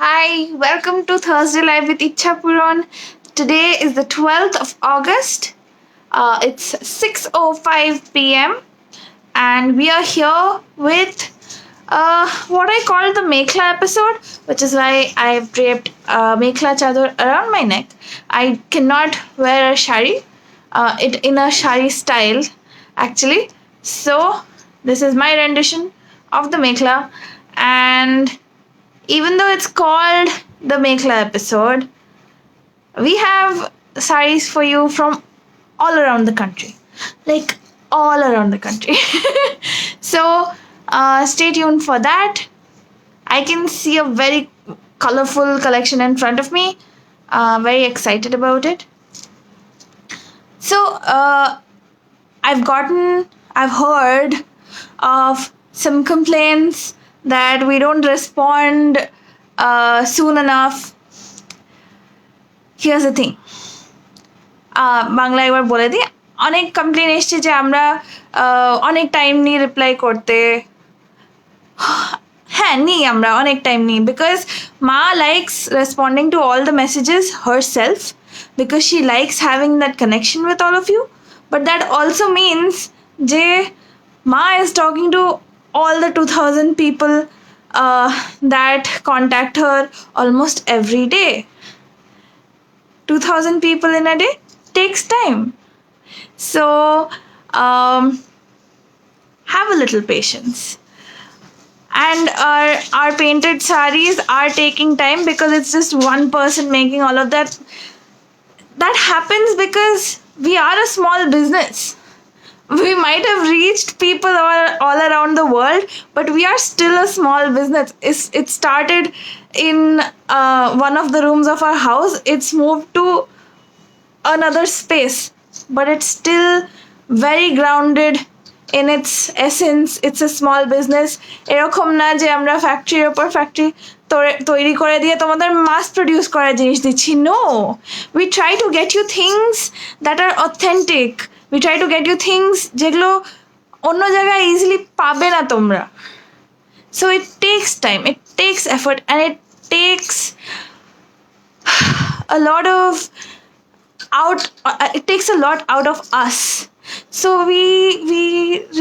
Hi, welcome to Thursday Live with Icha Puran. Today is the 12th of August. It's 6:05 p.m. and we are here with what I call the Mekhla episode, which is why I've draped Mekhla chador around my neck. I cannot wear a shari, it in a shari style actually. So this is my rendition of the Mekhla, and even though it's called the Mekhla episode, we have saris for you from all around the country. Like, all around the country. So, stay tuned for that. I can see a very colorful collection in front of me. Very excited about it. So, I've heard of some complaints that we don't respond soon enough. Here's the thing. Bangla একবার বলে দিই, অনেক complain এসছে যে আমরা অনেক time নিই reply করতে। হ্যাঁ, নিই আমরা অনেক টাইম নিই, বিকজ মা likes responding to all the messages herself, because she likes having that connection with all of you. But that also means যে Ma is talking to all the 2000 people that contact her almost every day. 2000 people in a day takes time. So, have a little patience. And our painted saris are taking time because it's just one person making all of that. That happens because we are a small business. We might have reached people all around the world, but we are still a small business. It started in one of the rooms of our house. It's moved to another space, but it's still very grounded in its essence. It's a small business. এরকম না যে আমরা ফ্যাক্টরির ওপর factory তৈরি করে দিয়ে তোমাদের মাস প্রডিউস করা জিনিস দিচ্ছি। No, we try to get you things that are authentic. We try to get you things যেগুলো অন্য জায়গায় ইজিলি পাবে না তোমরা। So it takes time, it takes effort, and it takes a lot of it takes a lot out of us. So we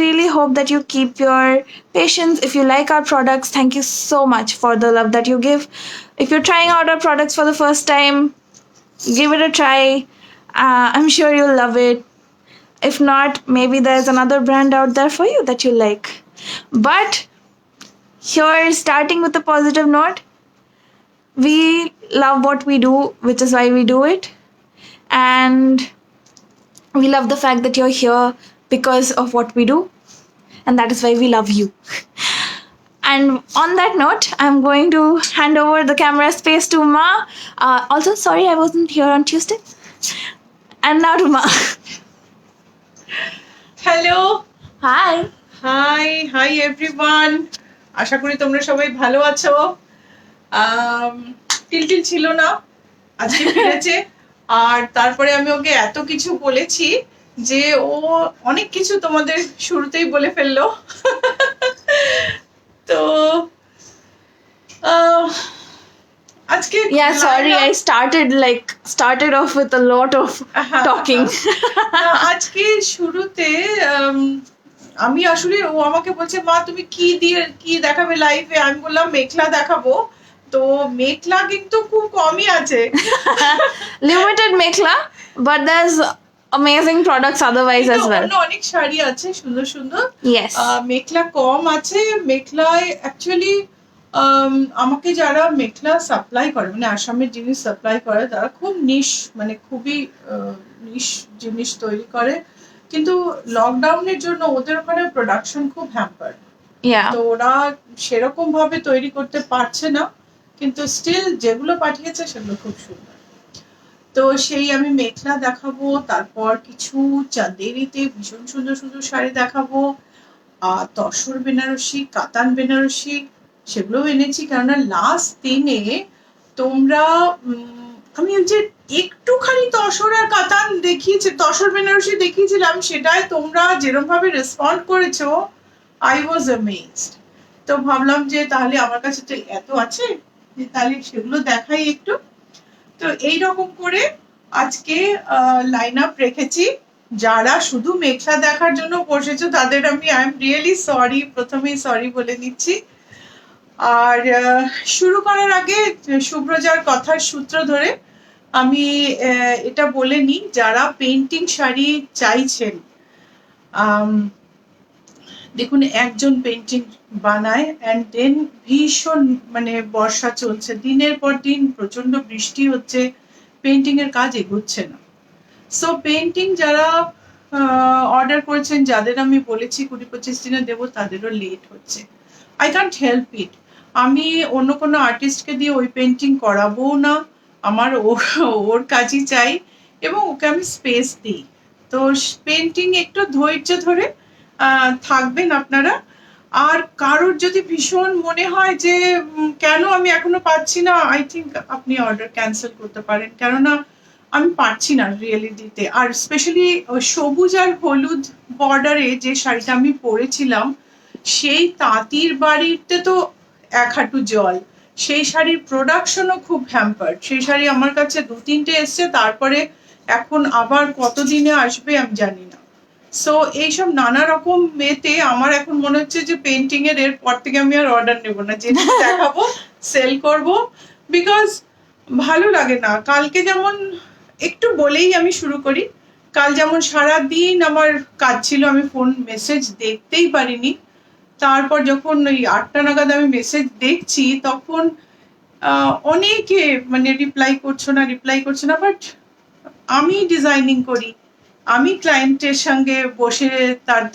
really hope that you keep your patience. If you like our products, thank you so much for the love that you give. If you're trying out our products for the first time, give it a try. I'm sure you'll love it. If not, maybe there's another brand out there for you that you like. But here, starting with a positive note, we love what we do, which is why we do it. And we love the fact that you're here because of what we do, and that is why we love you. And on that note, I'm going to hand over the camera space to Ma. Also, sorry I wasn't here on Tuesday. And now to Ma. Hello, Hi. Hi everyone. আশা করি তোমরা সবাই ভালো আছো। টিলটিল ছিল না, আজকে ফিরেছে। আর তারপরে আমি ওকে এত কিছু বলেছি যে ও অনেক কিছু তোমাদের শুরুতেই বলে ফেললো। তো আজকে Sorry, I started off with a lot of talking. আজকে শুরুতে আমি আসলে ও আমাকে বলছে, মা তুমি কি দেখাবে লাইভে? আমি বললাম মেখলা দেখাবো। তো মেখলা কিন্তু খুব কমই আছে, Limited Mekhla, but there's amazing products otherwise as well. অনেক শাড়ি আছে সুন্দর সুন্দর। Yes. মেখলা কম আছে। মেখলায় অ্যাকচুয়ালি আমাকে যারা মেখলা সাপ্লাই করে, মানে আসামের জিনিস সাপ্লাই করে, তারা খুব নিশ, মানে খুবই নিশ জিনিস তৈরি করে। কিন্তু লকডাউনের জন্য ওদের ওখানে প্রোডাকশন খুব হ্যাম্পার। তো ওরা সেরকম ভাবে তৈরি করতে পারছে না, কিন্তু স্টিল যেগুলো পাঠিয়েছে সেগুলো খুব সুন্দর। তো সেই আমি মেখলা দেখাবো, তারপর কিছু চাঁদেরিতে ভীষণ সুন্দর সুন্দর শাড়ি দেখাবো, তসর বেনারসি, কাতান বেনারসি সেগুলো এনেছি। কেননা লাস্ট দিনে তোমরা আমি যে একটুখানি তসর আর কাতান দেখিয়েছি, তসর বেনারসি দেখিয়েছিলাম, সেটাই তোমরা যেরকম ভাবে রেসপন্ড করেছো, আই ওয়াজ অ্যামেজড। তো ভাবলাম যে তাহলে আমার কাছে তো এত আছে, তাহলে সেগুলো দেখাই একটু। তো এইরকম করে আজকে লাইন আপ রেখেছি। যারা শুধু মেঘলা দেখার জন্য বসেছো তাদের আমি আই এম রিয়েলি সরি, প্রথমেই সরি বলে নিচ্ছি। আর শুরু করার আগে সুব্রজার কথার সূত্র ধরে আমি এটা বলে নিই, যারা পেন্টিং শাড়ি চাইছেন, দেখুন একজন পেন্টিং বানায় অ্যান্ড দেন ভীষণ মানে বর্ষা চলছে, দিনের পর দিন প্রচন্ড বৃষ্টি হচ্ছে, পেন্টিং এর কাজ এগোচ্ছে না। সো পেন্টিং যারা অর্ডার করেছেন, যাদের আমি বলেছি 20-25 দিনে দেবো, তাদেরও লেট হচ্ছে। I can't help it. আমি অন্য কোনো আর্টিস্টকে দিয়ে ওই পেন্টিং করাবো না, আমার ওর কাজই চাই এবং ওকে আমি স্পেস দিই। তো পেন্টিং একটু ধৈর্য ধরে থাকবেন আপনারা। আর কারোর যদি ভীষণ মনে হয় যে কেন আমি এখনো পাচ্ছি না, আই থিঙ্ক আপনি অর্ডার ক্যান্সেল করতে পারেন, কেননা আমি পারছি না রিয়েলি দিতে। আর স্পেশালি সবুজ আর হলুদ বর্ডারে যে শাড়িটা আমি পরেছিলাম, সেই তাঁতির বাড়িতে তো এক হাঁটু জল, সেই শাড়ির প্রোডাকশনও খুব হ্যাম্পার্ড। সেই শাড়ি আমার কাছে 2-3টে এসছে, তারপরে এখন আবার কতদিনে আসবে আমি জানি না। সো এইসব নানা রকম মেতে আমার এখন মনে হচ্ছে যে পেন্টিং এর পর থেকে আমি আর অর্ডার নেবো না, যেটা দেখাবো সেল করব, বিকজ ভালো লাগে না। কালকে যেমন একটু বলেই আমি শুরু করি, কাল যেমন সারা দিন আমার কাজ ছিল, আমি ফোন মেসেজ দেখতেই পারিনি। তারপর যখন ওই 8টা নাগাদ আমি মেসেজ দেখছি, তখন অনেকে মানে রিপ্লাই করছো না, বাট আমি ডিজাইনিং করি, আমি ক্লায়েন্টের সঙ্গে বসে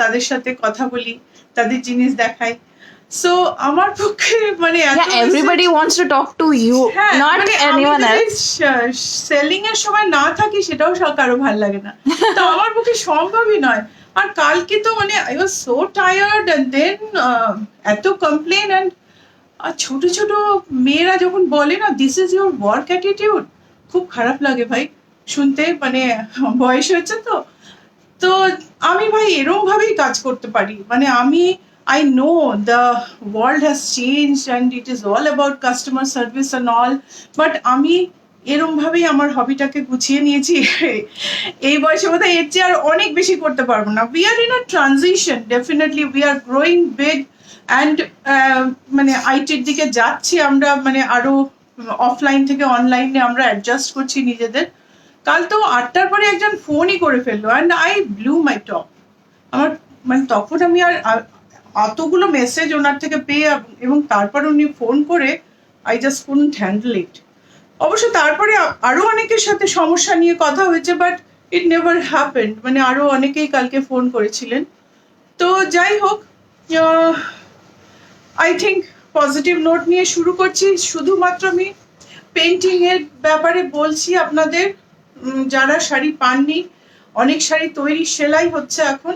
তাদের সাথে কথা বলি, তাদের জিনিস দেখাই। সো আমার পক্ষে মানে everybody wants to talk to you, not anyone else. Selling এর সময় না থাকি সেটাও কারো ভালো লাগে না, তো আমার পক্ষে সম্ভবই নয়। আর কালকে তো মানে I was so tired, and then এত কমপ্লেন, এন্ড ছোট ছোট মেয়েরা যখন বলে না this is your work attitude, খুব খারাপ লাগে ভাই শুনতে, মানে বয়স হয়েছে তো। তো আমি ভাই এরম ভাবেই কাজ করতে পারি, মানে আমি I know the world has changed and it is all about customer service and all, but আমি এরম ভাবেই আমার হবিটাকে গুছিয়ে নিয়েছি। এই বয়সে বোধহয় এর চেয়ে আর অনেক বেশি করতে পারবো না। We are in a transition, definitely we are growing big and মানে আইটির দিকে যাচ্ছি আমরা, মানে আরো অফলাইন থেকে অনলাইনে আমরা অ্যাডজাস্ট করছি নিজেদের। কাল তো 8টার পরে একজন ফোনই করে ফেললো and eye blue my top. আমার মানে তখন আমি আর অতগুলো মেসেজ ওনার থেকে পেয়ে এবং তারপর উনি ফোন করে, আই জাস্ট কুডন্ট হ্যান্ডেল ইট। অবশ্য তারপরে আরো অনেকের সাথে সমস্যা নিয়ে কথা হয়েছে, বাট ইট নেভার হ্যাপেন্ড, মানে আরো অনেকেই কালকে ফোন করেছিলেন। তো যাই হোক, আই থিঙ্ক পজিটিভ নোট নিয়ে শুরু করছি। শুধুমাত্র আমি পেন্টিং এর ব্যাপারে বলছি আপনাদের, যারা শাড়ি পাননি, অনেক শাড়ি তৈরি সেলাই হচ্ছে এখন,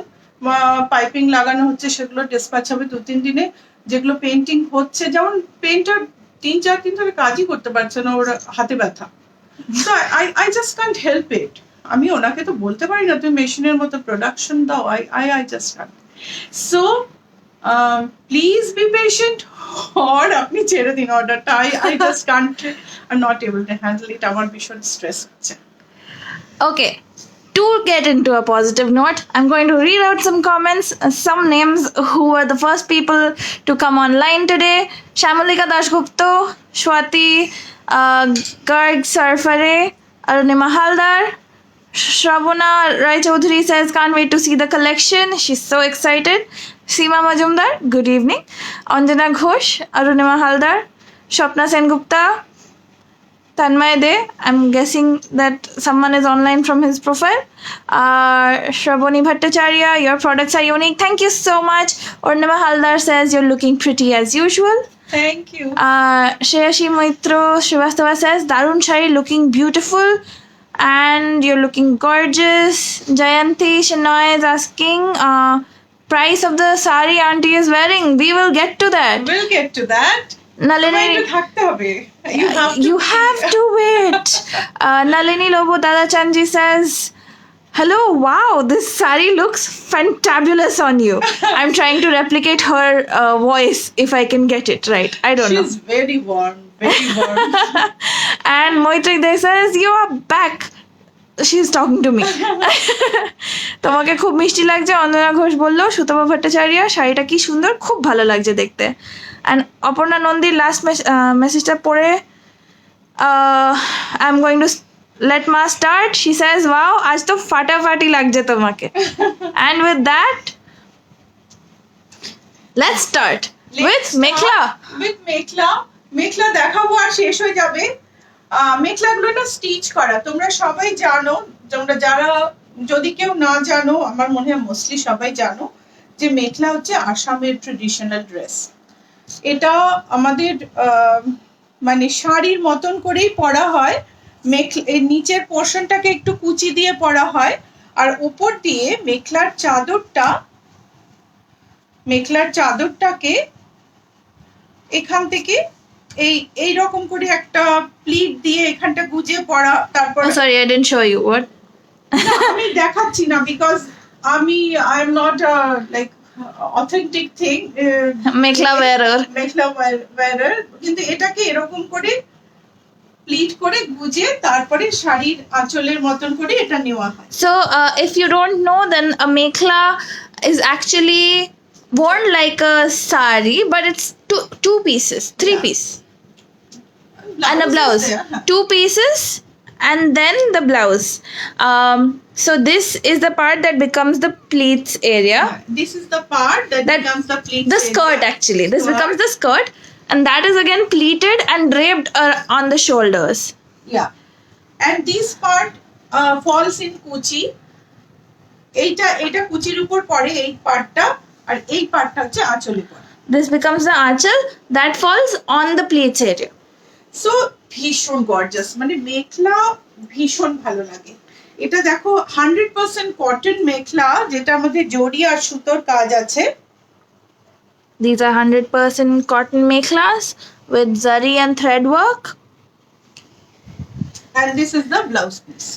পাইপিং লাগানো হচ্ছে, সেগুলো ডিসপ্যাচ হবে 2-3 দিনে। যেগুলো পেন্টিং হচ্ছে, যেমন পেন্টার 3-4 দিন ধরে কাজই করতে পারছে না, ওর হাতে ব্যথা। তো I just can't help it. আমি ওনাকে তো বলতে পারি না তুমি মেশিনের মতো প্রোডাকশন দাও, I just Kant. So please be patient, or আপনি ছেড়ে দিন অর্ডারটা। I just Kant, I am not able to handle ইট। আমার ভীষণ স্ট্রেস হচ্ছে। Okay, to get into a positive note, I'm going to read out some comments, some names who were the first people to come online today. Shamalika Dashgupta, Swati, Garg Sarfare, Arunima Haldar. Shravana Rai Chaudhary says, can't wait to see the collection. She's so excited. Seema Majumdar, good evening. Anjana Ghosh, Arunima Haldar. Shwapna Sengupta, Tanmay De, I'm guessing that someone is online from his profile. Shravani Bhattacharya, your products are unique. Thank you so much. Ornima Haldar says, you're looking pretty as usual. Thank you. Shreyashi Maitro Srivastava says, Darun Shari looking beautiful and you're looking gorgeous. Jayanti Shenoy is asking, price of the sari auntie is wearing. We will get to that. We'll get to that. Nalini, you have to wait. Nalini Lobo Dada Chanji says, hello, wow, this sari looks fantabulous on you. I'm trying to replicate her voice if I can get it right. I don't know. She's very warm, very warm. And Moitrik Dey says, you are back. She's talking to me. তোমাকে খুব মিষ্টি লাগছে অঞ্জনা ঘোষ বললো সুতপা ভট্টাচার্য শাড়িটা কি সুন্দর খুব ভালো লাগছে দেখতে অ্যান্ড অপর্ণা নন্দীর লাস্ট মেসেজটা পড়ে I am going to let ma start. She says, wow, আজ তো ফাটাফাটি লাগছে তোমাকে. And with that, let's start with mekhela. With mekhela দেখাবো আর শেষ হয়ে যাবে। মেখলাগুলো না স্টিচ করা, তোমরা সবাই জানো, তোমরা যারা যদি কেউ না জানো, আমার মনে হয় মোস্টলি সবাই জানো যে মেখলা হচ্ছে আসামের ট্রেডিশনাল ড্রেস। এটা আমাদের মানে শাড়ির মতন করেই পরা হয়। এর নিচের পোর্শনটাকে একটু কুচি দিয়ে পরা হয়, আর উপর দিয়ে মেখলার চাদরটাকে এখান থেকে এই রকম করে একটা প্লিট দিয়ে এখানটা গুজে পরা। তারপর Sorry, I didn't show you. What? আমি দেখাচ্ছি না, because I am not like authentic thing mekhela wearer. কিন্তু এটাকে এরকম করে প্লিট করে গুজে তারপরে শাড়ির আঁচলের মতন করে এটা নেওয়া হয়। So, if you don't know, then a mekhla is actually worn like a sari, but it's two pieces, three piece, and a blouse. Two pieces, and then the blouse. So this is the part that becomes the pleats area. This is the part that becomes the pleats. The skirt actually. This becomes the skirt, and that is again pleated and draped on the shoulders. Yeah, and this part falls in kuchi. এটা কুচির উপর পড়ে এই পার্টটা, আর এই পার্টটা হচ্ছে আঁচলে পড়ে। This becomes the achal that falls on the pleats area. So ভীষণ গর্জাস, মানে মেখলা ভীষণ ভালো লাগে। এটা দেখো 100% কটন মেখলা, যেটা আমাদের জড়ি আর সুতোর কাজ আছে। These are 100% cotton mekhlas with zari and thread work. And this is the blouse piece.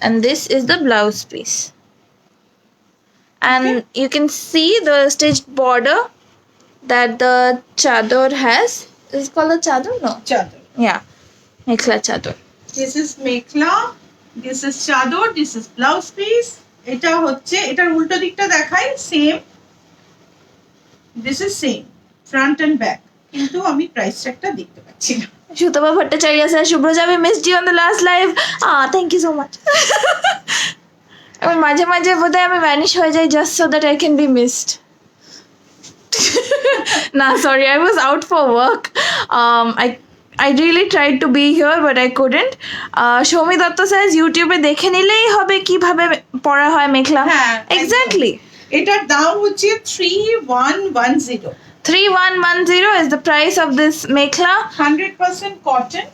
And this is the blouse piece. And you can see the stitched border that the chador has. Is it called a chador? No. চাদর। Yeah. Mekhla chador. This is mekhela, this is চাদর, this is blouse piece. এটা হচ্ছে, এটার উল্টো দিকটা দেখাই, same. This is same, front and back. কিন্তু আমি প্রাইস ট্যাগটা দেখতে পাচ্ছি না। Shutaba Bhattacharya says, Shubhraja, we missed you on the last live. Thank you so much. আমি মাঝে মাঝে বোধহয় আমি ভ্যানিশ হয়ে যাই just so that I can be missed. Nah, sorry, I was out for work. I really tried to be here, but I couldn't. Shomi Datta says, YouTube এ দেখে নিলেই হবে কিভাবে পরা হয় মেখলা। হ্যাঁ, Exactly. এটার দাম হচ্ছে 3110। 3110 is the price of this mekhla. 100% cotton.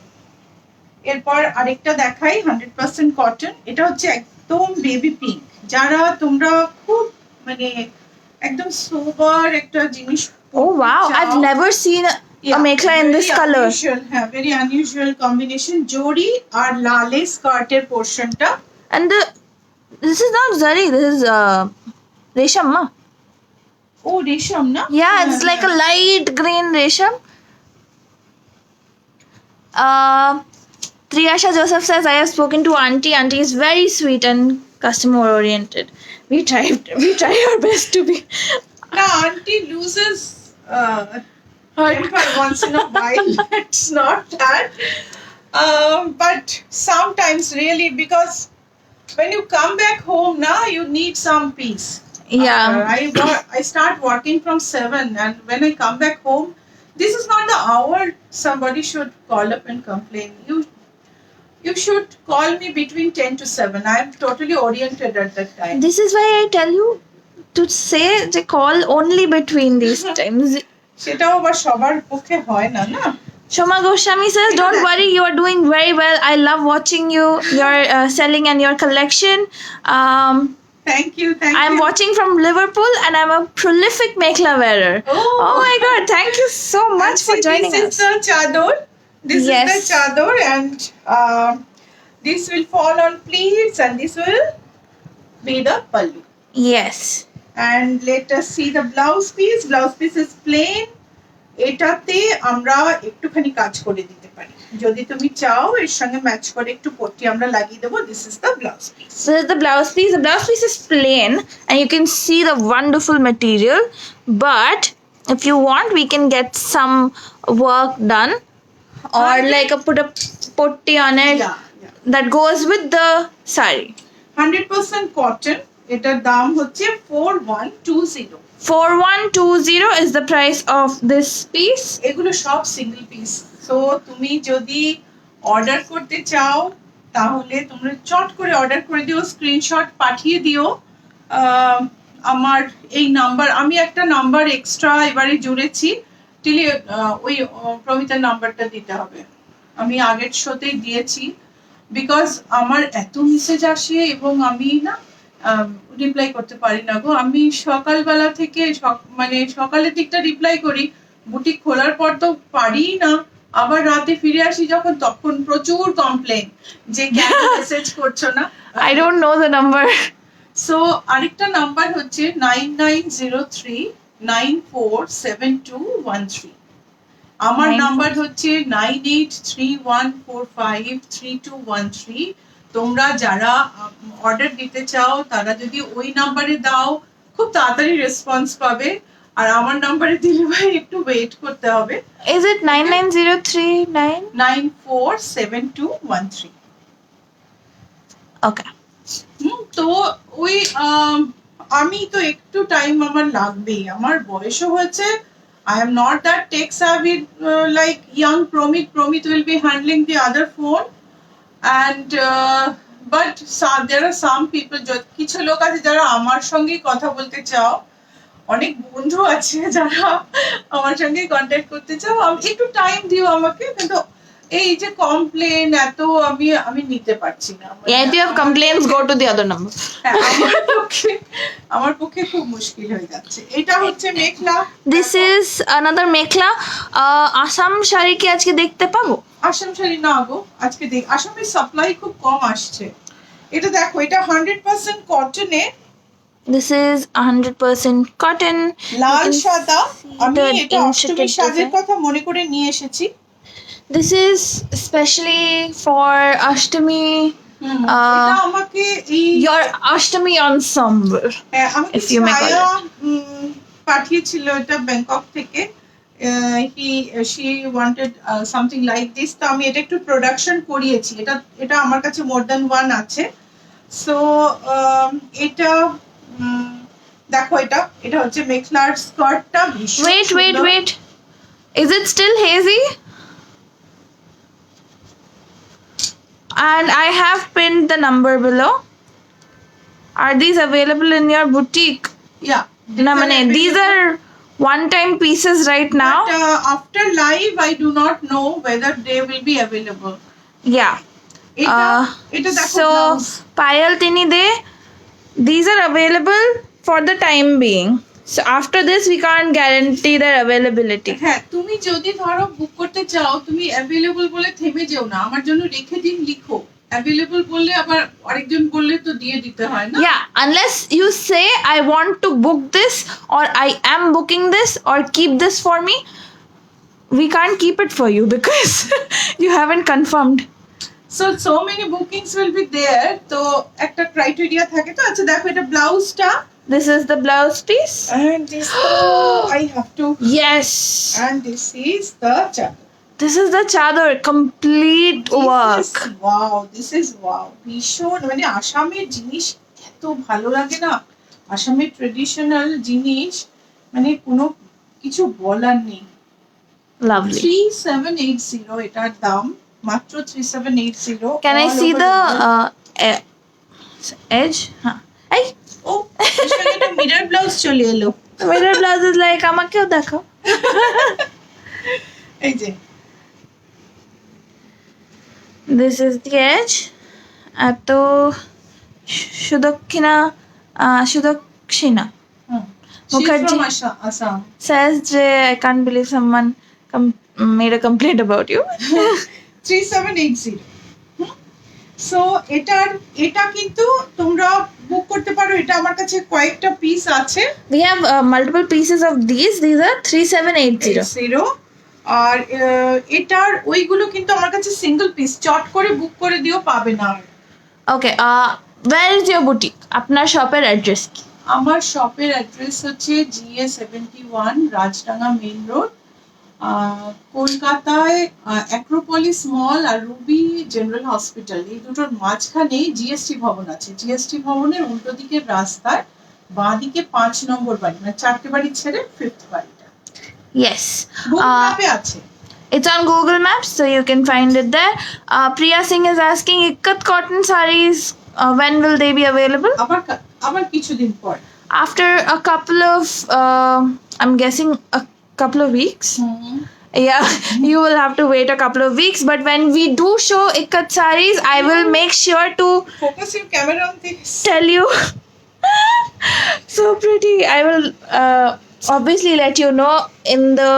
এরপর আরেকটা দেখাই 100% কটন। এটা হচ্ছে একদম বেবি পিঙ্ক। যারা তোমরা খুব মানে একদম সোবার একটা জিনিস। Oh wow, I've never seen a mekhla in this color. হ্যাঁ, very unusual combination. জড়ি আর লালে স্কার্টের পোর্শনটা। And this is not zari, this is resham, ma. ও রেশম না? Yeah, it's like a light green resham. Triyasha Joseph says, I have spoken to auntie. Auntie is very sweet and customer oriented. We try our best to be. না, auntie loses temper once in a while. It's not that. But sometimes really, because when you come back home now, you need some peace. Yeah. I start working from 7, and when I come back home, this is not the hour somebody should call up and complain. You should call me between 10 to 7. I am totally oriented at that time. This is why I tell you to say the call only between these times. সেটাও আবার সবার পক্ষে হয় না, না? Shoma Goswami says, don't worry, you are doing very well. I love watching you, your selling and your collection. Thank you. I'm watching from Liverpool and I'm a prolific mekhla wearer. Oh my god, thank you so much for joining us. This is the chador. This is the chador, and this will fall on pleats, and this will with a pallu. Yes. And let us see the blouse piece. Blouse piece is plain. এটাতে আমরা একটুখানি কাজ করে দিতে পারি যদি তুমি চাও এর সঙ্গে ম্যাচ করে একটু পট্টি আমরা লাগিয়ে দেবো this is the blouse piece So this is the blouse piece. The blouse piece is plain and you can see the wonderful material. But if you want, we can get some work done or like put a putty on it that goes with the sari. 100% cotton এটার দাম হচ্ছে 4120 4120 is the price of this piece. এগুলো সব single piece so তুমি যদি order করতে চাও তাহলে তোমরা চট করে অর্ডার করে দিও স্ক্রিনশট পাঠিয়ে দিও আমার এই নাম্বার আমি একটা নাম্বার এক্সট্রা এবারে জুড়েছি টিলি ওই প্রমিতার নাম্বারটা দিতে হবে আমি আগের শোতেই দিয়েছি বিকজ আমার এত মেসেজ আসে এবং আমি না রিপ্লাই করতে পারি না গো আমি সকালবেলা থেকে মানে সকালের দিকটা রিপ্লাই করি বুটিক খোলার পর তো পারি না আবার রাতে ফিরে আসি যখন তখন প্রচুর কমপ্লেন যে কেন মেসেজ করছো না I don't know the number. So আরেকটা নাম্বার হচ্ছে 9903947213 আমার নাম্বার হচ্ছে 9831453213 তোমরা যারা অর্ডার দিতে চাও তারা যদি ওই নাম্বারে দাও খুব তাড়াতাড়ি রেসপন্স পাবে আর আমার নাম্বারে দিলে ভাই একটু ওয়েট করতে হবে Is it 99039? 947213 Okay. তো ওই আমি তো একটু টাইম আমার লাগবেই আমার বয়সও হয়েছে I am not that tech savvy like young Promit. Promit will be handling the other phone and but there are some people কিছু লোক আছে যারা আমার সঙ্গে কথা বলতে চাও অনেক বন্ধু আছে যারা আমার সঙ্গে কন্ট্যাক্ট করতে চাও একটু টাইম দিও আমাকে কিন্তু এই যে কমপ্লেন এত আমি নিতে পারছি না Yeah, if you have complaints, go to the other number. আমার পক্ষে খুব মুশকিল হয়ে যাচ্ছে এটা হচ্ছে mekhela This is another mekhela. Assam sari কি আজকে দেখতে পাবো? আসাম শাড়ি না গো আজকে দেখ আসামের সাপ্লাই খুব কম আসছে এটা দেখো এটা 100% কটনে This is 100% cotton. Lal You can সাদা আমি the এটা অষ্টমীর intricate সাজের design. কথা মনে করে নিয়ে এসেছি This is especially for Ashtami. এটা আমাকে এই Your Ashtami ensemble. আমাকে if you may call ছায়া পাঠিয়েছিল এটা ব্যাংকক থেকে she wanted something like this তো আমি এটা একটু প্রোডাকশন করিয়েছি এটা আমার কাছে মোর দ্যান ওয়ান আছে সো এটা দেখো এটা হচ্ছে মেখলার স্কার্টটা Wait. Is it still hazy? And I have pinned the number below. Are these available in your boutique? yeah No, mane, these are one-time pieces right now. but, after live I do not know whether they will be available Yeah. এটা দেখো So, blouse। Payal Tinide, these are available for the time being. So after this, we can't guarantee their availability. হ্যাঁ তুমি যদি ধরো বুক করতে চাও তুমি available বলে থেমে যেও না আমার জন্য রেখে দিন লিখো অ্যাভেলেবল বললে আবার আরেকজন বললে তো দিয়ে দিতে হয় না Yeah, unless you say I want to book this or I am booking this or keep this for me, we can't keep it for you because you haven't confirmed. so many bookings will be there তো একটা criteria থাকে তো আচ্ছা দেখো এটা ব্লাউজটা This is the blouse piece. and this I have to Yes. and this is the chador This is the chador, complete work. this is wow ভীষণ মানে আসামের জিনিস এত ভালো লাগে না আসামের ট্রেডিশনাল জিনিস মানে কোনো কিছু বলার নেই Lovely. 3780 এটার দাম মাত্র 3780 Can I all see over the world. edge? Huh. Hey, ও এটা মিরর ব্লাউজ চলে এলো mirror blouse is like আমাকেও দেখো. এই যে This is the edge. এত সুদক্ষিণা Mukherjee. আসাম says যে I can't believe someone made a complaint about you. 3780 so এটা কিন্তু তোমরা বুক করতে পারো। এটা আমার কাছে কয়েকটা পিস আছে। We have multiple pieces of these. These are 3780. 0 আর এটার ওইগুলো কিন্তু আমার কাছে সিঙ্গেল পিস, চট করে বুক করে দিও, পাবে না আর। Okay. Where is your boutique? আপনার শপের অ্যাড্রেস কি? আমার শপের অ্যাড্রেস হচ্ছে GA71 রাজডাঙ্গা মেইন রোড, কলকাতায় অ্যাক্রোপলিস মল আর রুবি জেনারেল হসপিটাল এই দুটোর মাঝখানে জিএসটি ভবন আছে। জিএসটি ভবনের উল্টো দিকের রাস্তার বাঁ দিকে 5 নম্বর বাড়ি, মানে 4টে বাড়ি ছেড়ে 5th বাড়িটা। Yes. গুগল ম্যাপে আছে। It's on Google Maps, so you can find it there. Priya Singh is asking, Ikkat cotton sarees, when will they be available? আবার কিছুদিন পর, After a couple of, I'm guessing a couple of weeks. Yeah, you will have to wait a couple of weeks. But when we do show Ikkat sarees, I will make sure to focus your camera on this. tell you. So pretty. I will obviously let you know in the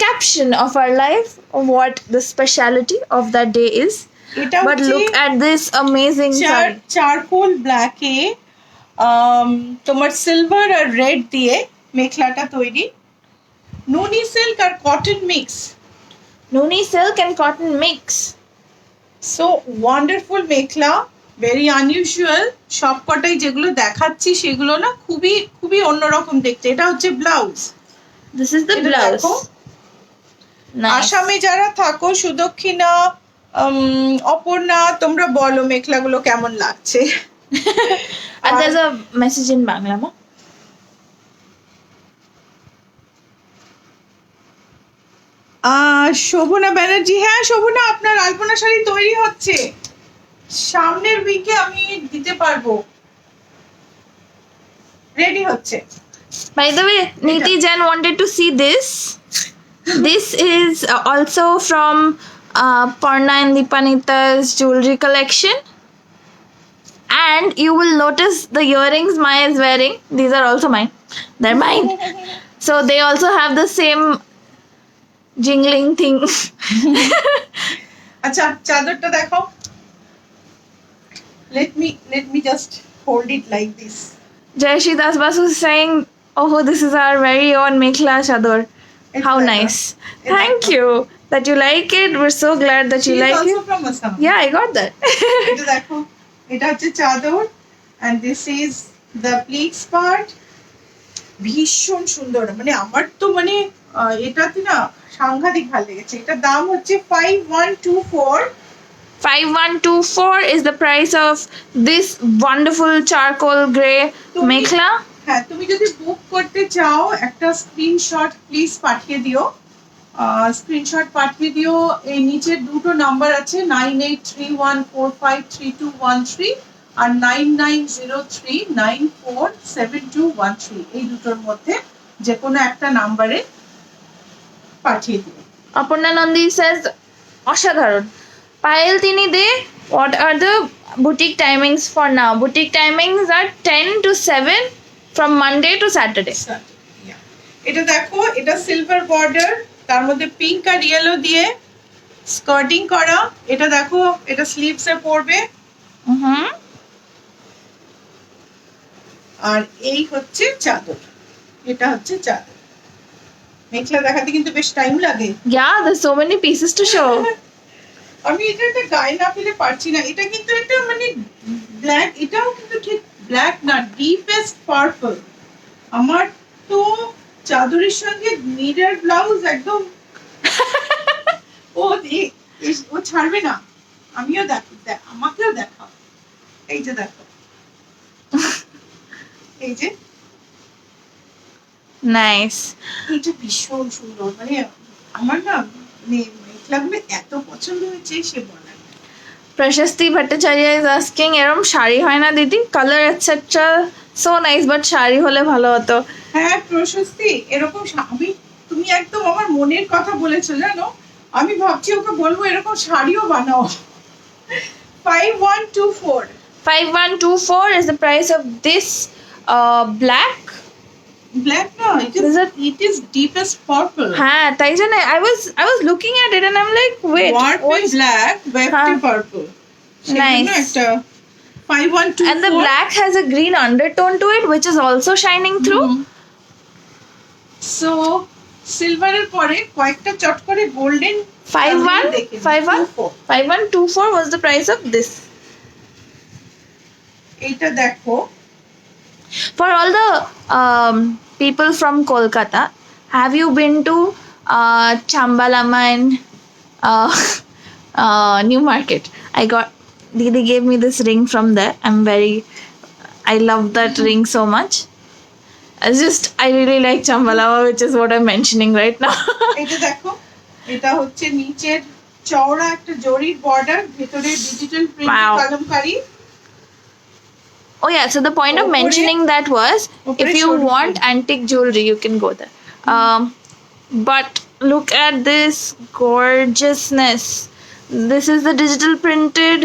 caption of our live what the speciality of that day is. এটা But look at this amazing saree. Charcoal ব্ল্যাকে তোমার silver আর red দিয়ে মেখলাটা তৈরি, Noni silk আর cotton mix. Noni silk and cotton mix. So wonderful mekhela, very unusual. সব কটাই যেগুলো দেখাচ্ছি সেগুলো না খুবই খুবই অন্যরকম দেখতে। এটা হচ্ছে ব্লাউজ। This is the এটা blouse. দেখো। Nice. আসামে যারা থাকো, সুদক্ষিণা, অপর্ণা, তোমরা বলো মেখলাগুলো কেমন লাগছে। And there's a message in Bangla, ma? শোভনা ব্যানার্জি, হ্যাঁ শোভনা, আপনার আলপনা শাড়ি তৈরি হচ্ছে, সামনের উইকে আমি দিতে পারবো, রেডি হচ্ছে। By the way, Neeti Jain wanted to see this. This is also from Parna and Deepanita's jewelry collection. And you will notice the earrings Maya is wearing. These are also mine. They're mine. So they also have the same jingling thing. আচ্ছা, চাদরটা দেখো। Let me just hold it like this. Jayashi Das Basu is saying, oh, this is our very own Mekhla Chador. How Exactly. nice. Thank you that you like it. We're so glad that you She is like also it. from Assam. Yeah, I got that. এটা দেখো, এটা হচ্ছে চাদর, and this is the pleats part. ভীষণ সুন্দর, মানে আমার তো মানে এটাতে না সাংঘাতিক ভালো লেগেছে। এটার দাম হচ্ছে 5124। 5124 is the price of this wonderful charcoal grey mekhla. হ্যাঁ, তুমি যদি বুক করতে চাও একটা স্ক্রিনশট প্লিজ পাঠিয়ে দিও। স্ক্রিনশট পাঠিয়ে দিও। এই নিচের দুটো নাম্বার আছে 9831453213 আর 9903947213, এই দুটোর মধ্যে যে কোনো একটা নাম্বারে পাঠিয়ে দিও। Aparna Nandi says, Ashadharan. Payal Tini De, what are the boutique timings for now? Boutique timings are 10 to 7 from Monday to Saturday. এটা দেখো, এটা সিলভার বর্ডার, তার মধ্যে পিঙ্ক আর ইয়েলো দিয়ে স্কার্টিং করা। এটা দেখো, এটা স্লিভস এ পড়বে। আর এই হচ্ছে চাদর, এটা হচ্ছে চাদর। মেখলা দেখাতে কিন্তু বেশ টাইম লাগে। Yeah, there's so many pieces to show. আমি এটা একটা গায়ে না ফেলে পারছি না। এটা কিন্তু একটা মানে ব্ল্যাক, এটাও কিন্তু ঠিক ব্ল্যাক না, ডিপেস্ট পার্পল। আমার তো চাদরের সঙ্গে মিরর ব্লাউজ একদম ও ছাড়বে না। আমিও দেখো, আমাকেও দেখাও। এই যে দেখো, এই যে Nice. এটা ভীষণ সুন্দর, মানে আমার না মেখলাগুলো এত পছন্দ হয়েছে সে বলার। Prashasti Bhattacharya is asking, এরম শাড়ি হয় না দিদি? Color etc. So nice, but sari হলে ভালো হতো। হ্যাঁ প্রশস্তি, এরকম তুমি একদম আমার মনের কথা বলেছো জানো। আমি ভাবছি ওকে বলবো এরকম শাড়িও বানাও। 5124 5124 is the price of this black. Black no, it is deepest purple. হ্যাঁ, তাই জন্য I was looking at it and I'm like, wait, Warp what's black, weft হ্যাঁ। purple. সেই জন্য Nice. একটা 5124 And the black has a green undertone to it, which is also shining through. সো সিলভারের পরে কয়েকটা চট করে golden 5124 was the price of this. এইটা দেখো For all the people from Kolkata, have you been to Chambalama in New Market? Didi gave me this ring from there. I love that ring so much. I really like Chambalama, which is what I'm mentioning right now. এটা দেখো এটা হচ্ছে নিচের চওড়া একটা জরির border ভেতরে digital print Wow. Kalamkari Oh yeah, so the point of Opore- mentioning that was if Opore you showroom want frame. antique jewelry, you can go there. But look at this gorgeousness. This is the digital printed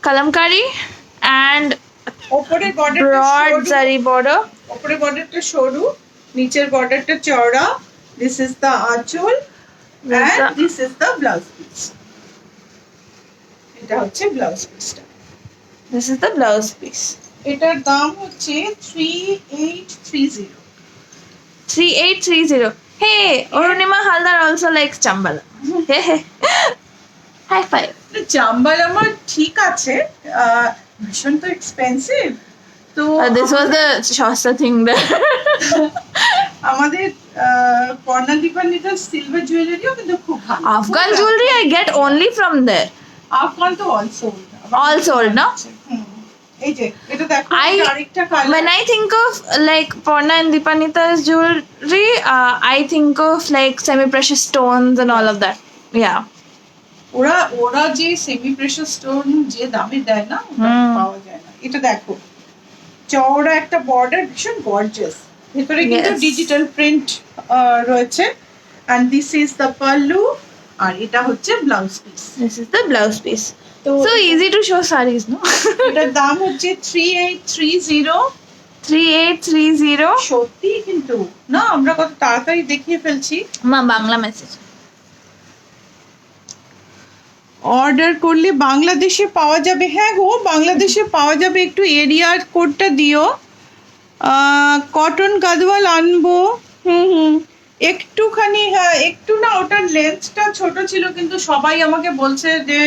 kalamkari and ওপরের বর্ডারটা broad সরু zari border. ওপরের বর্ডারটা সরু নিচের বর্ডারটা চওড়া this is the aanchal This and the- this is the blouse piece এটা হচ্ছে ব্লাউজ পিসটা This is the blouse piece. এটার দাম হচ্ছে 3830 3830. Hey, Arunima Haldar also likes Chambala. Hey, hey. High five. Chamber আমার ঠিক আছে ভীষণ তো এক্সপেন্সিভ তো This was the Shasta thing there. আমাদের কর্ণালীপানিটার সিলভার জুয়েলারিও কিন্তু খুব ভালো Afghan jewelry I get only from there. Afghan তো all sold All sold, no? এই যে এটা দেখো I- এটা আরেকটা colour When I think of like Porna and Dipanita's jewelry, I think of like semi-precious stones and all of that. Yeah. ওরা যে semi pressure stone যে দামে দেয় না ওটা পাওয়া যায় না এটা দেখো চওড়া একটা বর্ডার ভীষণ গর্জিয়াস ভিতরে কিন্তু Yes. ডিজিটাল প্রিন্ট রয়েছে and this is the pallu আর এটা হচ্ছে blouse piece This is the blouse piece. তো So easy to show sarees, no? এটার দাম হচ্ছে 3830 3830. সত্যি কিন্তু না আমরা কত তাড়াতাড়ি দেখিয়ে ফেলছি Ma Bangla message. অর্ডার করলে বাংলাদেশে পাওয়া যাবে হ্যাঁ গো বাংলাদেশে পাওয়া যাবে একটু এরিয়ার কোডটা দিও কটন গাদওয়াল আনবো একটুখানি হ্যাঁ একটু না ওটার লেন্থটা ছোট ছিল কিন্তু সবাই আমাকে বলছে যে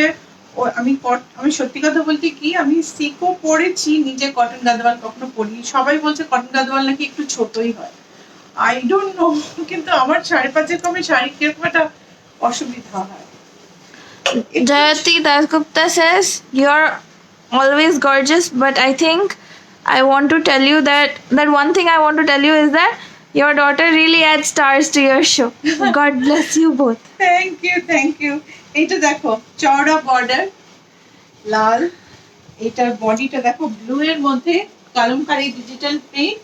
আমি সত্যি কথা বলতে কি আমি সিকো পরেছি নিজে কটন গাদওয়াল কখনো পরিনি সবাই বলছে কটন গাদওয়াল নাকি একটু ছোটই হয় আই ডোন্ট নো কিন্তু আমার 5.5 কমে শাড়ি কিরকম একটা অসুবিধা হয় Jayati Dasgupta says, "You're always gorgeous, but I think I want to tell you that one thing I want to tell you is that your daughter really adds stars to your show. God bless you both." Thank you এইটা দেখো চওড়া border লাল এটার বডিটা দেখো blue এর মধ্যে Kalamkari digital print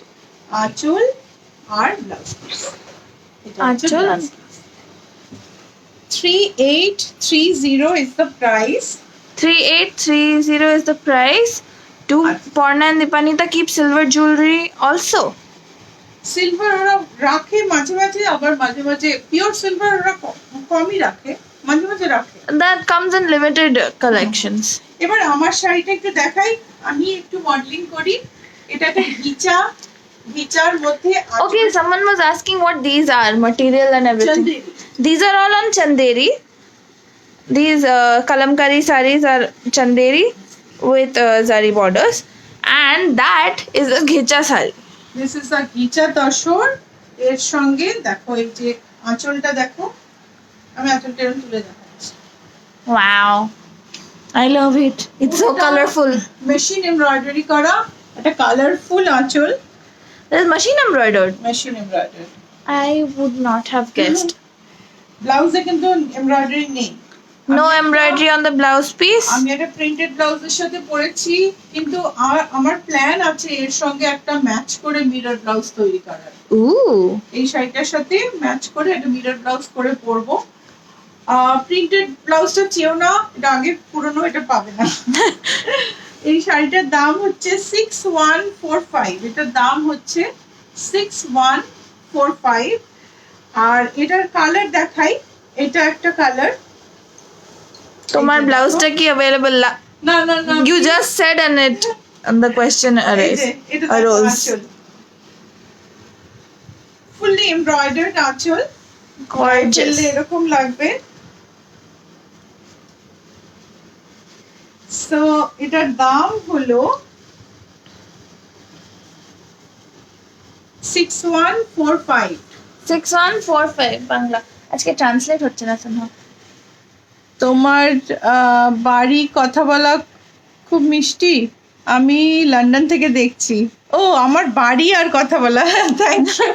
আঁচল আর blouse piece আঁচল আর 3830 is the price 3830 is the price. Do Porna and Dipanita keep silver jewelry also? Silver ওরা রাখে মাঝে মাঝে আবার মাঝে মাঝে পিওর সিলভার ওরা কমই রাখে মাঝে মাঝে রাখে That comes in limited collections. এবার আমার শাড়িটা একটু দেখাই আমি একটু মডেলিং করি এটা একটা ঘিচার মধ্যে Okay, someone was asking what these are, material and everything. Chanderi These are all on Chanderi. These Kalamkari sarees are Chanderi with zari borders, and that is a Ghicha sari. This is a ghicha tussar এর সঙ্গে দেখো এই যে আঁচলটা দেখো আমি আঁচলটা এরকম তুলে দেখাচ্ছি Wow, I love it. It's so colorful. Machine embroidery করা একটা কালারফুল আঁচল There's machine embroidered. Machine embroidery I would not have guessed. ব্লাউজে কিন্তু এমব্রয়ডারি নেই No embroidery on the blouse piece. আমি একটা প্রিন্টেড ব্লাউজের সাথে পরেছি কিন্তু আমার প্ল্যান আছে এর সঙ্গে একটা ম্যাচ করে মিরর ব্লাউজ তৈরি করার Ooh. এই শাড়িটার সাথে ম্যাচ করে একটা মিরর ব্লাউজ করে পরবো প্রিন্টেড ব্লাউজটা চেয়েও না এটা আগে পুরনো এটা পাবে না এই শাড়িটার দাম হচ্ছে 6145 এটার দাম হচ্ছে 6145 আর এটার কালার দেখাই এটা একটা কালার তোমার এই যে ব্লাউজটা কি অ্যাভেলেবল? না না না You just said and the question arose. Fully embroidered আঁচল, Gorgeous. এরকম লাগবে। সো এটার দাম হলো 6145। 6145 বাংলা। আজকে ট্রান্সলেট হচ্ছে না somehow. তোমার বাড়ি কথা বলা খুব মিষ্টি, আমি লন্ডন থেকে দেখছি। ও আমার বাড়ি আর কথা বলা, থ্যাংক ইউ।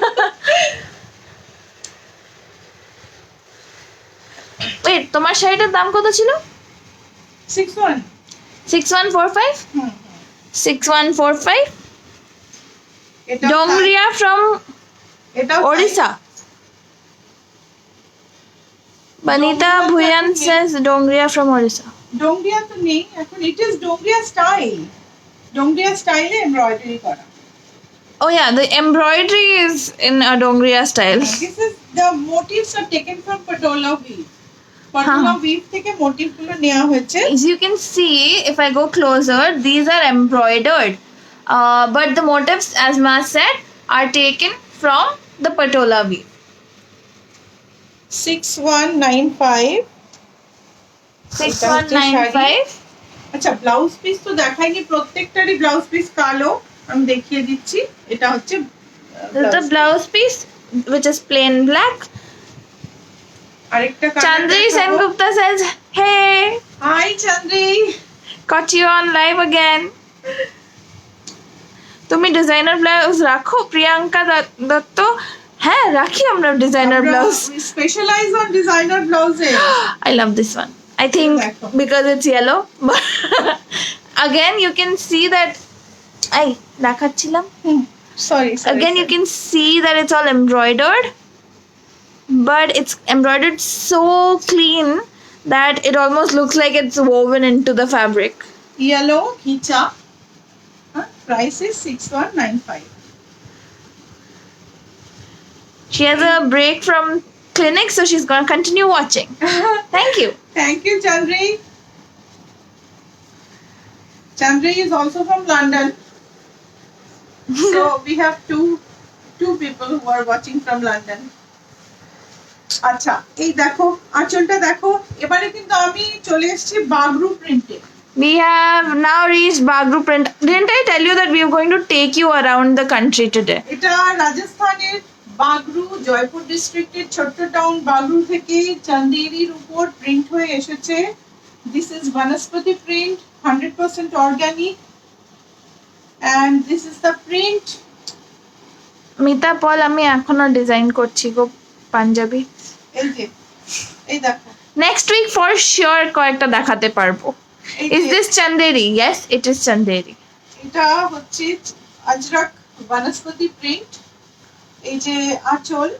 Wait, তোমার শাড়িটার দাম কত ছিল? 6145? 6145? Dongria from Odisha. Banita Bhuyan says Dongria from Odisha. Dongria তো নেই এখন, it is Dongria style, Dongria স্টাইলে এমব্রয়ডারি করা। Oh yeah, the embroidery is in a Dongria style. This is the motifs are taken from Patola weave. Patola weave থেকে motive গুলো নেওয়া হয়েছে। As you can see, if I go closer, these are embroidered. But the motifs, as Ma said, are taken from the Patola weave. 6195। 6195. আচ্ছা blouse piece তো দেখাইনি, প্রত্যেকটারই blouse piece কালো, আমি দেখিয়ে দিচ্ছি। এটা হচ্ছে The blouse piece, which is plain black. আরেকটা Chandri Sengupta says, "Hey, hi Chandri, caught you on live again." তুমি ডিজাইনার ব্লাউজ রাখো প্রিয়াঙ্কা দত্ত? হ্যাঁ রাখি আমরা designer blouse. Specialise on designer ব্লাউজে। I love this one. I think because it's yellow. But again, you can see that. I দেখাচ্ছিলাম। Sorry. Again, you can see that it's all embroidered, but it's embroidered so clean that it almost looks like it's woven into the fabric. Yellow khicha. Price is 6195. She has a break from clinic, so she's gonna continue watching. Thank you. Thank you, Chandri. Chandri is also from London. So we have two people who are watching from London. আচ্ছা এই দেখো আঁচলটা দেখো, এবারে কিন্তু আমি চলে এসেছি Bagru প্রিন্টে। We have now reached Bagru print. Didn't I tell you that we are going to take you around the country today? এটা রাজস্থানের বাগরু, জয়পুর ডিস্ট্রিক্টের ছোট্ট টাউন বাগরু থেকে চান্দেরির উপর প্রিন্ট হয়ে এসেছে। দিস ইজ বনস্পতি print, 100% organic, and this is the print. Mita Pal আমি এখনো ডিজাইন করছি গো পাঞ্জাবি। এই যে এই দেখো, নেক্সট উইক ফর শিওর কয়েকটা দেখাতে পারবো। এই Is যে, this Chanderi? Yes, it is Chanderi. এটা হচ্ছে আজরাক বনস্পতি প্রিন্ট। এই যে আঁচল,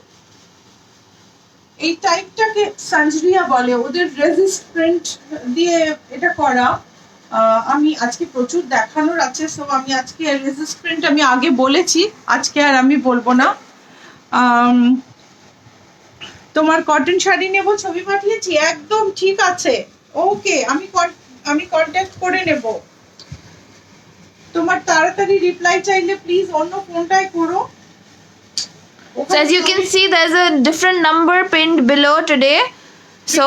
এই টাইপটাকে সানজরিয়া বলে, ওদের রেজিস্ট প্রিন্ট দিয়ে এটা করা। আমি আজকে প্রচুর দেখানোর আছে, সো আমি আজকে রেজিস্ট প্রিন্ট আমি আগে বলেছি, আজকে আর আমি বলবো না। তোমার কটন শাড়ি নেব, ছবি পাঠিয়েছি, একদম ঠিক আছে, ওকে আমি কন্ট্যাক্ট করে নেব। তোমার তাড়াতাড়ি রিপ্লাই চাইলে প্লিজ অন্য ফোনটায় করো। So as you can see, there's a different number pinned below today. So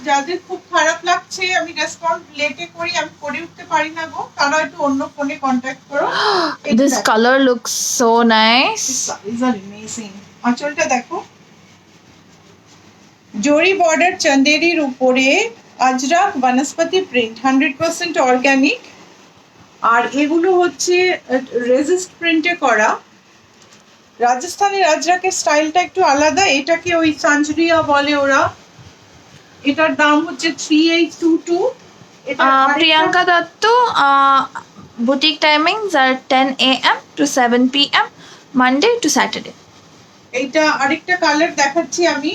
যাদের খুব খারাপ লাগছে আমি রেসপন্স লেটে করি, আমি করে উঠতে পারি না গো, তারা একটু অন্য ফোনে কন্ট্যাক্ট করো। this color looks so nice. These are amazing. আঁচলটা দেখো, জরি বর্ডার চন্দেরির উপরে আজরাক বনস্পতি প্রিন্ট, 100% অর্গানিক, আর এগুলো হচ্ছে রেজিস্ট প্রিন্টে করা। রাজস্থানের আজরাকের স্টাইলটা একটু আলাদা, এটাকে ওই সানজরিয়া বলে ওরা। এটার দাম হচ্ছে 3822। Priyanka Dattu, boutique timings are 10 a.m. to 7 p.m. Monday to Saturday. এইটা আরেকটা কালার দেখাচ্ছি আমি।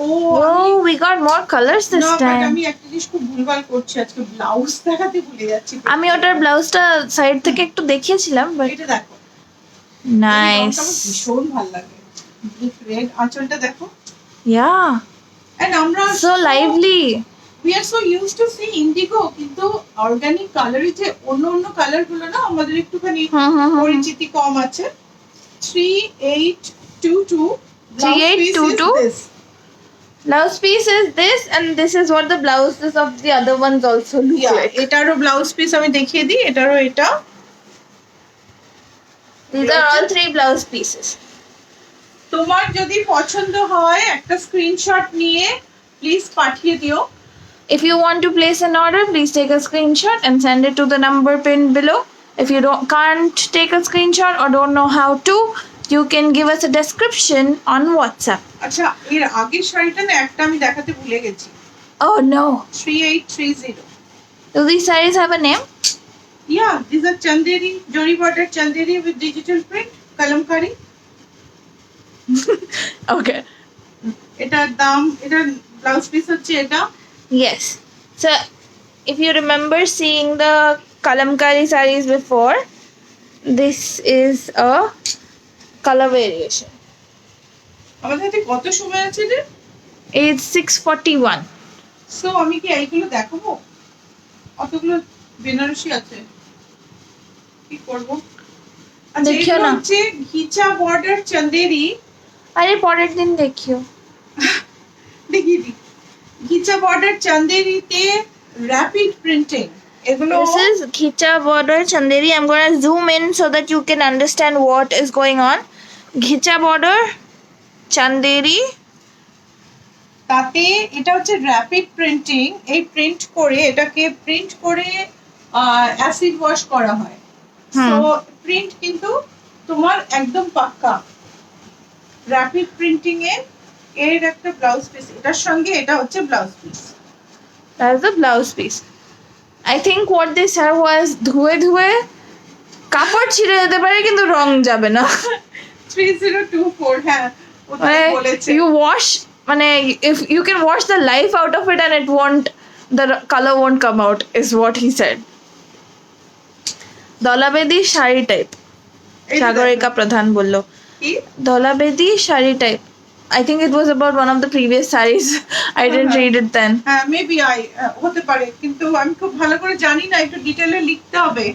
Oh, we got more colors this time. আমি একটা জিনিস খুব ভুলভাল করছি আজকে, ব্লাউজ দেখাতে ভুলে যাচ্ছি। আমি ওটার ব্লাউজটা সাইড থেকে একটু দেখিয়েছিলাম, বাট এটা দেখো, নাইস, ভীষণ ভালো লাগে। রেড আঁচলটা দেখো, yeah, এন্ড আমরা so lively. we are so used to see indigo, কিন্তু অর্গানিক কালারে যে অন্য অন্য কালার গুলো না আমাদের একটুখানি পরিচিতি কম আছে। 3822 3822 blouse piece is this, and this is what the blouses of the other ones also look like. এটারও ব্লাউজ পিস আমি দেখিয়ে দিই, এটারও এটা। These are all 3 blouse pieces. তোমার যদি পছন্দ হয় একটা স্ক্রিনশট নিয়ে প্লিজ পাঠিয়ে দিও। If you want to place an order, please take a screenshot and send it to the number pinned below. If you can't take a screenshot or don't know how to, you can give us a description on WhatsApp. আচ্ছা, এর আগের শাড়িটা না একটা আমি দেখাতে ভুলে গেছি। Oh no. 3830. Do these sarees have a name? Yeah, these are Chanderi, Jori bordered Chanderi with digital print, kalamkari. Okay. এটার দাম, এটার ব্লাউজ পিস হচ্ছে এটা। Yes. So, if you remember seeing the kalamkari sarees before, this is a color variation. আমাদের হাতে কত সময় আছে রে? It's 6:41. সো আমি কি এইগুলো দেখাবো? কতগুলো বেনারসি আছে, কি করব? আচ্ছা, দেখিও এটা না। হচ্ছে ঘিচা বর্ডার চন্দেরি। আরে পরের দিন দেখিও। দেখিয়ে দিই। ঘিচা বর্ডার চন্দেরিতে র্যাপিড প্রিন্টিং। এগুলো This is Ghicha border Chanderi. I'm going to zoom in so that you can understand what is going on. Ghicha border Chanderi. তাতে এটা হচ্ছে র্যাপিড প্রিন্টিং। এই প্রিন্ট করে এটাকে প্রিন্ট করে অ্যাসিড ওয়াশ করা হয়। সো প্রিন্ট কিন্তু তোমার একদম পাক্কা র্যাপিড প্রিন্টিং এর একটা ব্লাউজ পিস, এটার সঙ্গে এটা হচ্ছে blouse piece. That's the blouse piece. I think what they said was ধুয়ে ধুয়ে কাপড় ছিঁড়ে যেতে পারে কিন্তু রং যাবে না। 3024, হ্যাঁ ওটাই বলেছে। You wash মানে if you can wash the life out of it and it won't, the color won't come out is what he said. দলাবেদি শাড়ি টাইপ, সাগরিকা প্রধান বললো। কি দলাবেদি শাড়ি type, I think it was about one of the previous sarees. I didn't read it then. হ্যাঁ maybe হতে পারে, কিন্তু আমি খুব ভালো করে জানি না, একটু ডিটেইলে লিখতে হবে।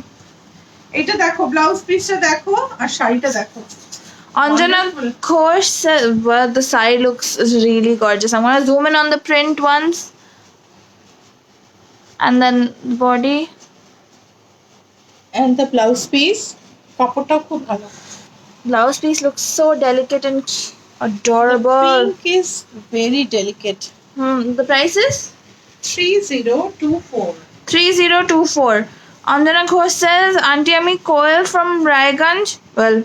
এটা দেখো, ব্লাউজ পিসটা দেখো আর শাড়িটা দেখো। Anjana Ghosh said, well, the side looks really gorgeous. I'm going to zoom in on the print once. And then the body. and the blouse piece, কাপড়টাও খুব ভালো। Blouse piece looks so delicate and adorable. Pink is very delicate. The price is 3024. 3024. Anjana Ghosh says, Auntie Ami Koel from Raiganj. Well,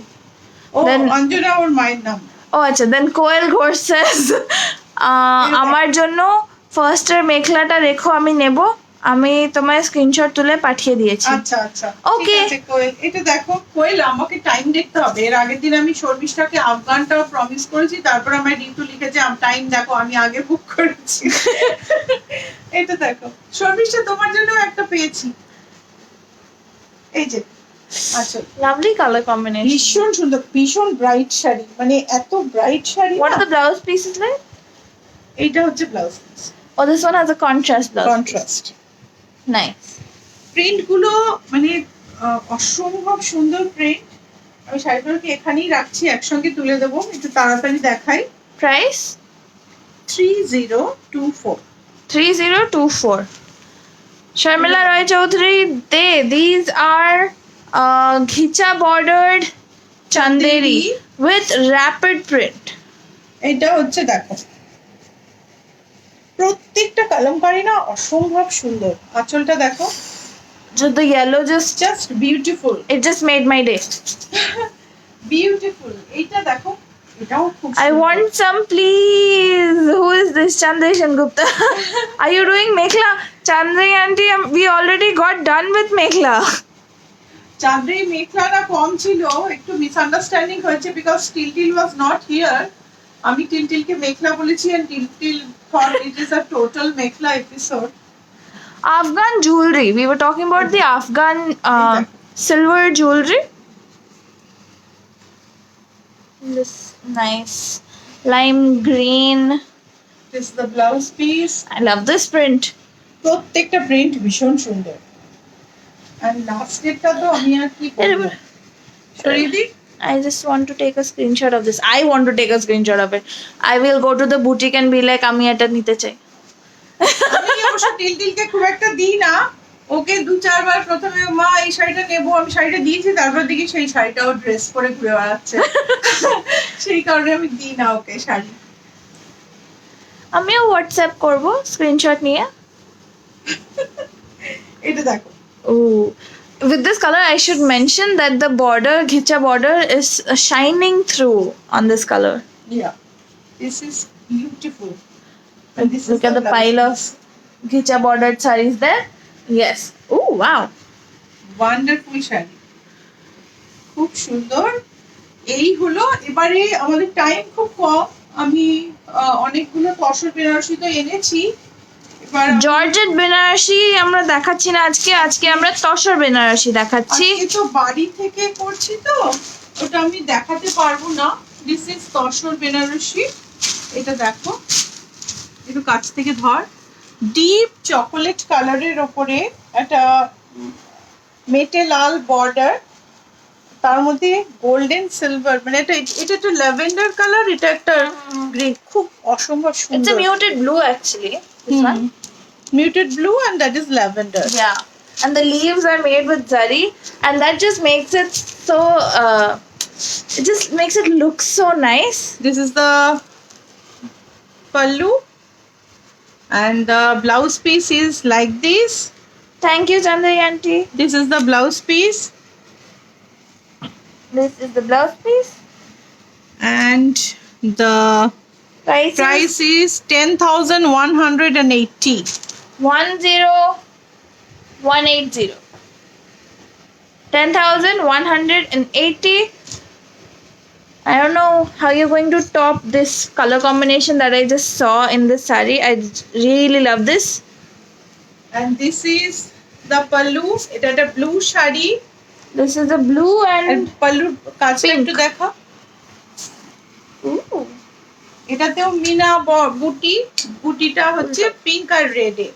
O Then- Anjana ওর মায়ের নাম। oh, acha, then Koel Ghosh says, আমার জন্য ফার্স্টের মেখলাটা রেখো, আমি নেব, আমি তোমায় স্ক্রিনশট তুলে পাঠিয়ে দিয়েছি। আচ্ছা আচ্ছা, Okay. ঠিক আছে কোয়েল। এটা দেখো কোয়েল, আমাকে টাইম দেখতে হবে। এর আগের দিন আমি শর্মিষ্ঠাকে আফগানটাও প্রমিস করেছি, তারপর আমার রিতু লিখেছে টাইম দেখো, আমি আগে বুক করেছি। এটা দেখো শর্মিষ্ঠা, তোমার জন্য একটা পেয়েছি, এই যে। আচ্ছা, Lovely color combination. ভীষণ সুন্দর, ভীষণ ব্রাইট শাড়ি, মানে এত bright sari. What are the blouse pieces like? এইটা হচ্ছে blouse piece, Oh, this one has a contrast blouse. Contrast. Nice. Print গুলো মানে অসম্ভব সুন্দর প্রিন্ট। আমি শাড়িগুলোকে এখানেই রাখছি, একসঙ্গে তুলে দেবো, একটু তাড়াতাড়ি দেখাই। Price? 3024. 3024. Sharmila Roy Chaudhary, these are Ghicha bordered Chanderi with rapid print. এটা হচ্ছে দেখো, প্রত্যেকটা কলমকারি না অসম্ভব সুন্দর। আঁচলটা দেখো, Just the yellow just just beautiful, it just made my day. Beautiful. এইটা দেখো, এটাও খুব I সুন্দর। want some, please. Who is this Chandreshan Gupta? Are you doing Mekhla? Chandri auntie, we already got done with Mekhla. চাঁদরি মেখলাটা কম ছিল, একটু misunderstanding হয়েছে, because Tiltil was not here. আমি টিলটিলকে মেখলা বলেছি and Tiltil thought it is a total mekhla episode. Afghan jewelry. We were talking about the Afghan Exactly. silver jewelry. This nice lime green. This is the blouse piece. I love this print. প্রত্যেকটা print ভীষণ সুন্দর। আর লাস্টেরটা তো আমি আর কি বলবো, সরিয়ে দিই। I just want to take a screenshot of this. I want to take a screenshot of it. I will go to the boutique and be like, আমি এটা নিতে চাই। আমি অবশ্য টিলটিলকে খুব একটা দিই না, ওকে 2-4 বার প্রথমে মা এই শাড়িটা নেবো, আমি শাড়িটা দিয়েছি, তারপর দেখি সেই শাড়িটাও ড্রেস পরে ঘুরে বেড়াচ্ছে। সেই কারণে আমি দিই না ওকে শাড়ি। আমিও হোয়াটসঅ্যাপ করব স্ক্রিনশট নিয়ে। এটা দেখো। Oh, with this color, I should mention that the border, ghicha border, is shining through on this color. Yeah, this is beautiful. And this Look is at the pile of ghicha bordered sarees there. Yes. Oh, wow. Wonderful sari, খুব সুন্দর। এই হলো, এবারে আমাদের time খুব কম, আমি অনেকগুলো তসর বেনারসি তো এনেছি। এবার জর্জেট বেনারসি আমরা দেখাচ্ছি না আজকে, আজকে আমরা তসর বেনারসি দেখাচ্ছি। আজকে তো বাড়ি থেকে করছি তো ওটা আমি দেখাতে পারবো না। This is tussar Banarasi. এটা দেখো, একটু কাছ থেকে ধর। ডিপ চকোলেট কালারের ওপরে একটা মেটে লাল বর্ডার, তার মধ্যে গোল্ডেন সিলভার, মানে এটা একটা ল্যাভেন্ডার কালার, এটা একটা গ্রে, খুব অসম্ভব It's সুন্দর। a muted blue actually. This one. Muted blue and that is lavender. Yeah. And the leaves are made with zari, and that just makes it so. It just makes it look so nice. This is the pallu and the blouse piece is like this. Thank you, Chandri auntie. This is the blouse piece This is the blouse piece. and the Price price is 10,180. 10180. 10,180. I don't know how you're going to top this color combination that I just saw in this saree. I really love this. And this is the pallu. এটা একটা blue sari This is the blue and and pallu কাজটা Pink. একটু দেখা। ooh, এটাতেও মিনা বুটি, বুটিটা হচ্ছে pink আর রেডে,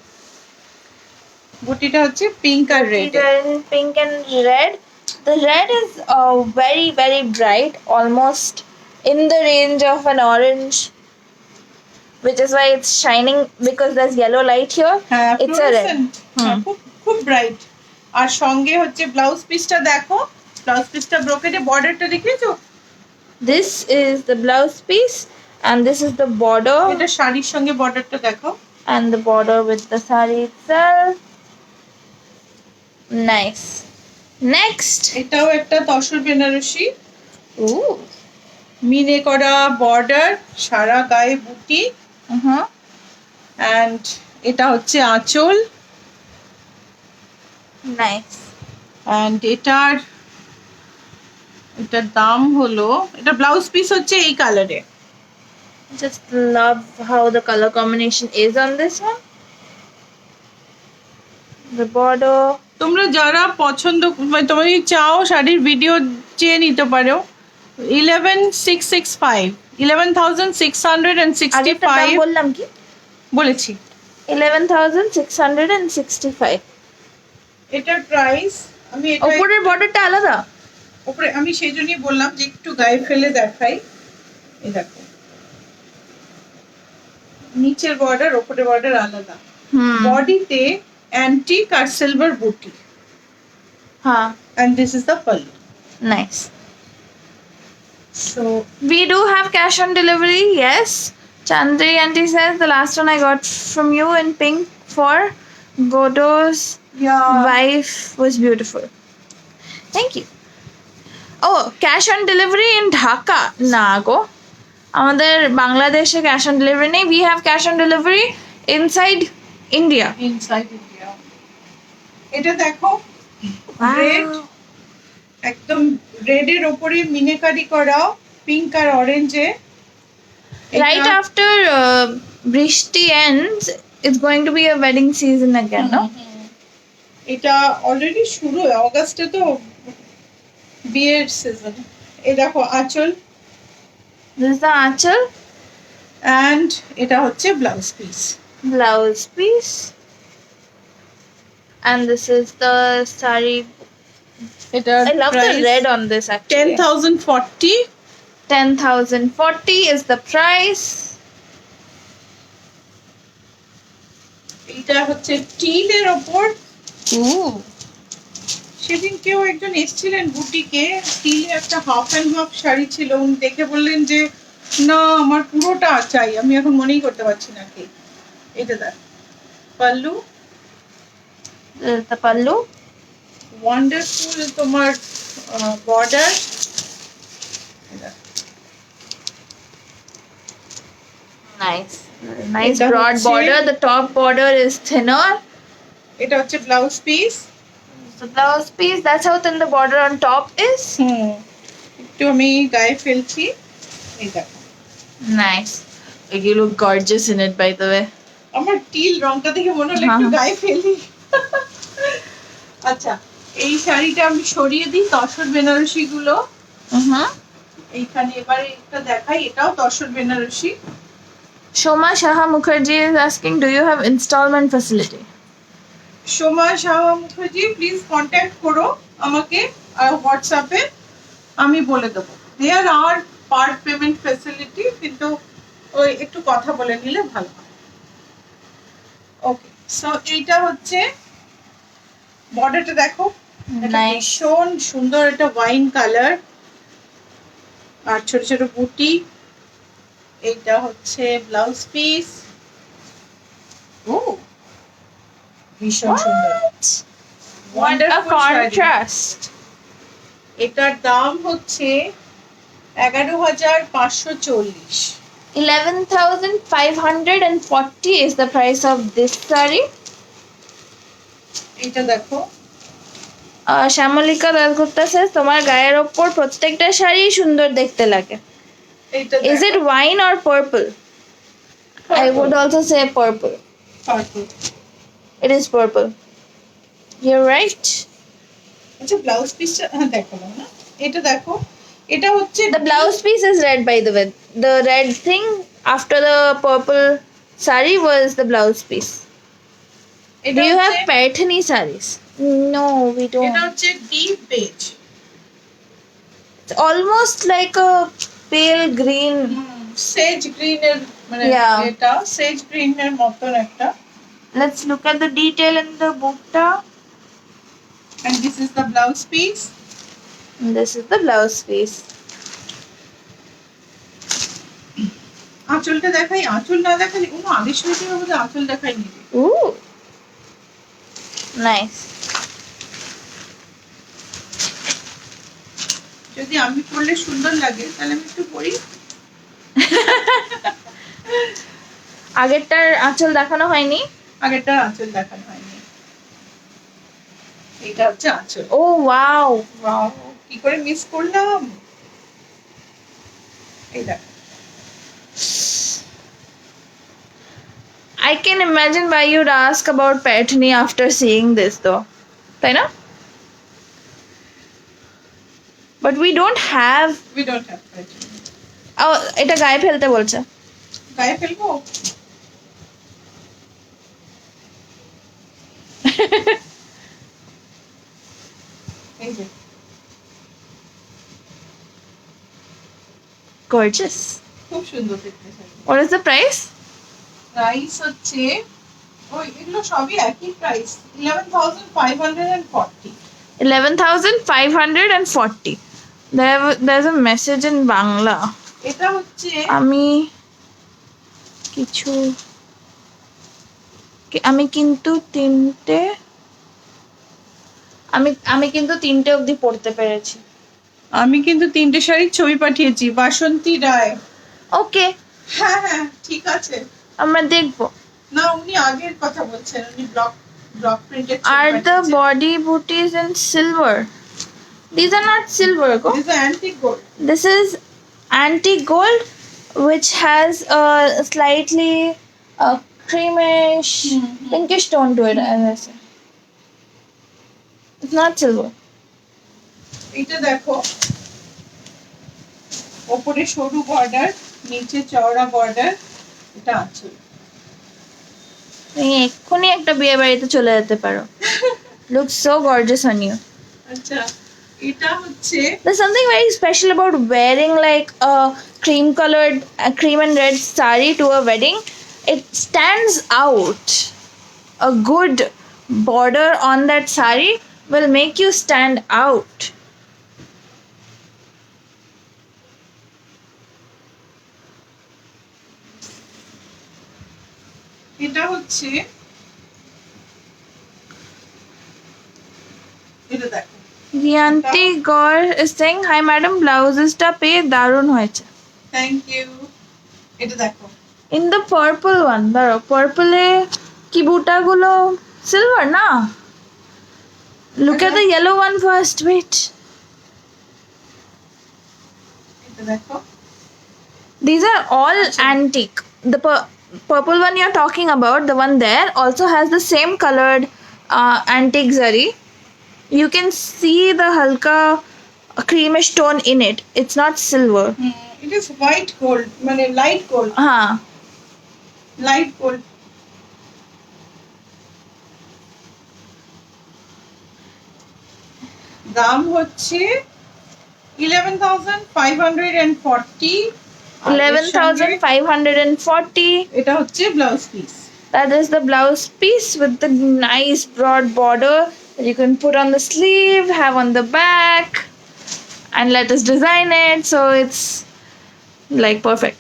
বুটিটা হচ্ছে পিঙ্ক আর রেডে। these are in pink and red. The red is very very bright, almost in the range of an orange, which is why it's shining because there's yellow light here. হ্যাঁ, It's a red. fluorescent. হ্যাঁ, খুব খুব bright. আর সঙ্গে হচ্ছে blouse পিসটা দেখো, blouse পিসটা ব্রোকেটে বর্ডারটা দেখিয়েছো? This is the blouse piece, and this is the border, এটা শাড়ির সঙ্গে বর্ডারটা দেখো। and the border with the saree itself. Nice. Next. এটাও একটা তসর বেনারসি, Ooh. মিনে করা বর্ডার, সারা গায়ে বুটি, অ্যান্ড এটা হচ্ছে আঁচল, Nice. অ্যান্ড এটার দাম হলো, এটা ব্লাউজ পিস হচ্ছে এই কালারে। Just love how the color combination is on this one. The border. তোমরা যারা পছন্দ, মানে তোমরা যদি চাও শাড়ির ভিডিও চেয়ে নিতে পারো। 11,665, আগেরটার দাম 11,665 বললাম কি? বলেছি। 11,665. এটার প্রাইস আমি এটা ওপরের বর্ডারটা আলাদা? উপরে, আমি সেই জন্যই বললাম যে একটু গায়ে ফেলে দেখাই। এই দেখো, নিচের বর্ডার ওপরের বর্ডার আলাদা। বডিতে অ্যান্টিক আর সিলভার বুটি, হ্যাঁ, and this is the pallu. nice. So We do have cash on delivery, yes. Chandri auntie says the last one I got from you in pink for Godo's yeah, wife was beautiful. Thank you. Oh, cash on delivery in Dhaka. না গো, আমাদের বাংলাদেশে cash on delivery নেই. We have cash on delivery inside India. inside India. এটা দেখো, red, একদম রেডের ওপরে মিনেকারি করা, pink R অরেঞ্জে। Right after Brishti ends, it's going to be a wedding season again, no? এটা অলরেডি শুরু, অগাস্টে তো বিয়ের সিজন। এই দেখো আঁচল, This is the achal, and এটা হচ্ছে blouse piece. blouse piece. And this is the sari. এটা I love the red on this actually. 10,040 10,040 is the price. এটা হচ্ছে টিলের ওপর। Ooh. সেদিন কেউ একজন এসেছিলেন বুটিকে, টিলে একটা হাফ অ্যান্ড হাফ শাড়ি ছিল, উনি দেখে বললেন যে না আমার পুরোটা চাই। আমি এখন মনেই করতে পারছি না কে। এটা দেখ pallu, This is the pallu. Wonderful তোমার বর্ডার। Nice. Nice এটা broad হচ্ছে- border. The top border is thinner. এটা হচ্ছে blouse piece. The blouse piece, that's how thin the border on top is. একটু আমি গায়ে ফেলছি, এই দেখো। Nice. You look gorgeous in it, by the way. আমার টিল রংটা দেখে মনে হলো একটু গায়ে ফেলি। আচ্ছা, এই শাড়িটা আমি সরিয়ে দিই তসর বেনারসি গুলো। এইখানে এবারে একটা দেখাই, এটাও tussar Banarasi. Shoma Shaha Mukherjee is asking, do you have installment facility? Soma Shah Mukherjee, please contact করো আমাকে হোয়াটসঅ্যাপে, আমি বলে দেবো। দেয়ার আর পার্ট পেমেন্ট ফ্যাসিলিটি, কিন্তু ওই একটু কথা বলে নিলে ভালো হয়। ওকে, সো এইটা হচ্ছে বর্ডারটা দেখো, এটা Nice. ভীষণ সুন্দর, এটা ওয়াইন কালার আর ছোট ছোট বুটি। এইটা হচ্ছে ব্লাউজ পিস। ও ভীষণ সুন্দর, What a wonderful sari. contrast. এটার দাম হচ্ছে 11,540। 11,540 is the price of this saree. এটা দেখো, শ্যামলিকা দাসগুপ্তা says, তোমার গায়ের ওপর প্রত্যেকটা শাড়ি সুন্দর দেখতে লাগে। এইটা Is it wine or purple? I would also say purple. Purple. It is purple. You're right. আচ্ছা ব্লাউজ পিসটা দেখো না, এটা দেখো, এটা হচ্ছে The blouse piece is red, by the way. The red thing after the purple saree was the blouse piece. এটা Do you have হচ্ছে- Paithani sarees? No, we এটা don't. হচ্ছে deep beige. It's almost like a pale green. Sage গ্রিনের মানে Yeah. এটা সেজ গ্রিনের মতন একটা। Let's look at the detail in the bukta. And this is the blouse piece. And this is the blouse piece. আঁচলটা দেখাই, আঁচল না দেখালি আগের শাড়িতে আমাদের আঁচল দেখাই নি। Ooh. Nice. যদি আমি পরলে সুন্দর লাগে তাহলে আমি একটু পরি। আগেরটার আঁচল দেখানো হয়নি। আগেরটা আঁচল দেখানো হয়নি, এটা হচ্ছে আঁচল। Oh wow. ওয়াও, কি করে মিস করলাম। এই দেখো, I can imagine why you'd ask about Paithani after seeing this though. তাই না? But we don't have. we don't have that. Oh, এটা গায়ে ফেলতে বলছে। গায়ে ফেলবো? এই যে Gorgeous. খুব সুন্দর দেখতে sari. What is the price? Price হচ্ছে ওই এগুলো সবই একই price, 11,540। 11,540. There's a message in Bangla. এটা হচ্ছে আমি কিছু আমি কিন্তু তিনটে আমি কিন্তু তিনটে অবধি পড়তে পেরেছি। আমি কিন্তু তিনটে শাড়ির ছবি পাঠিয়েছি, বাসন্তী রায়। ওকে, হ্যাঁ হ্যাঁ ঠিক আছে। আমরা দেখবো। না উনি আগের কথা বলছেন, উনি block printed. Are the body booties in silver? These are not silver, go. This is antique gold. This is antique gold, which has a slightly creamish, pinkish tone to it, as I say. It's not silver. এটা দেখো, ওপরে সরু border, নিচে চওড়া border, এটা আছে। তুমি এক্ষুনি একটা বিয়ে বাড়িতে চলে যেতে পারো। Looks so gorgeous on you. আচ্ছা এটা হচ্ছে There's something very special about wearing like a cream and red sari to a wedding. It stands out. A good border on that sari will make you stand out. এটা হচ্ছে এটা দেখো Riyanti Gaur is saying, "Hi madam, blouses ta pe darun hoyeche." Thank you এটা দেখো In the purple one, the purple e ki buta gulo silver na. Look at the yellow one first. Wait, এটা দেখো these are all antique. The purple one you're talking about, the one there, also has the same colored antique zari. You can see the halka creamish tone in it. It's not silver. it is white gold মানে light gold Huh. Light gold দাম হচ্ছে 11,540 11,540. এটা হচ্ছে blouse piece That is the blouse piece with the nice broad border that you can put on the sleeve, have on the back, and let us design it so it's like perfect.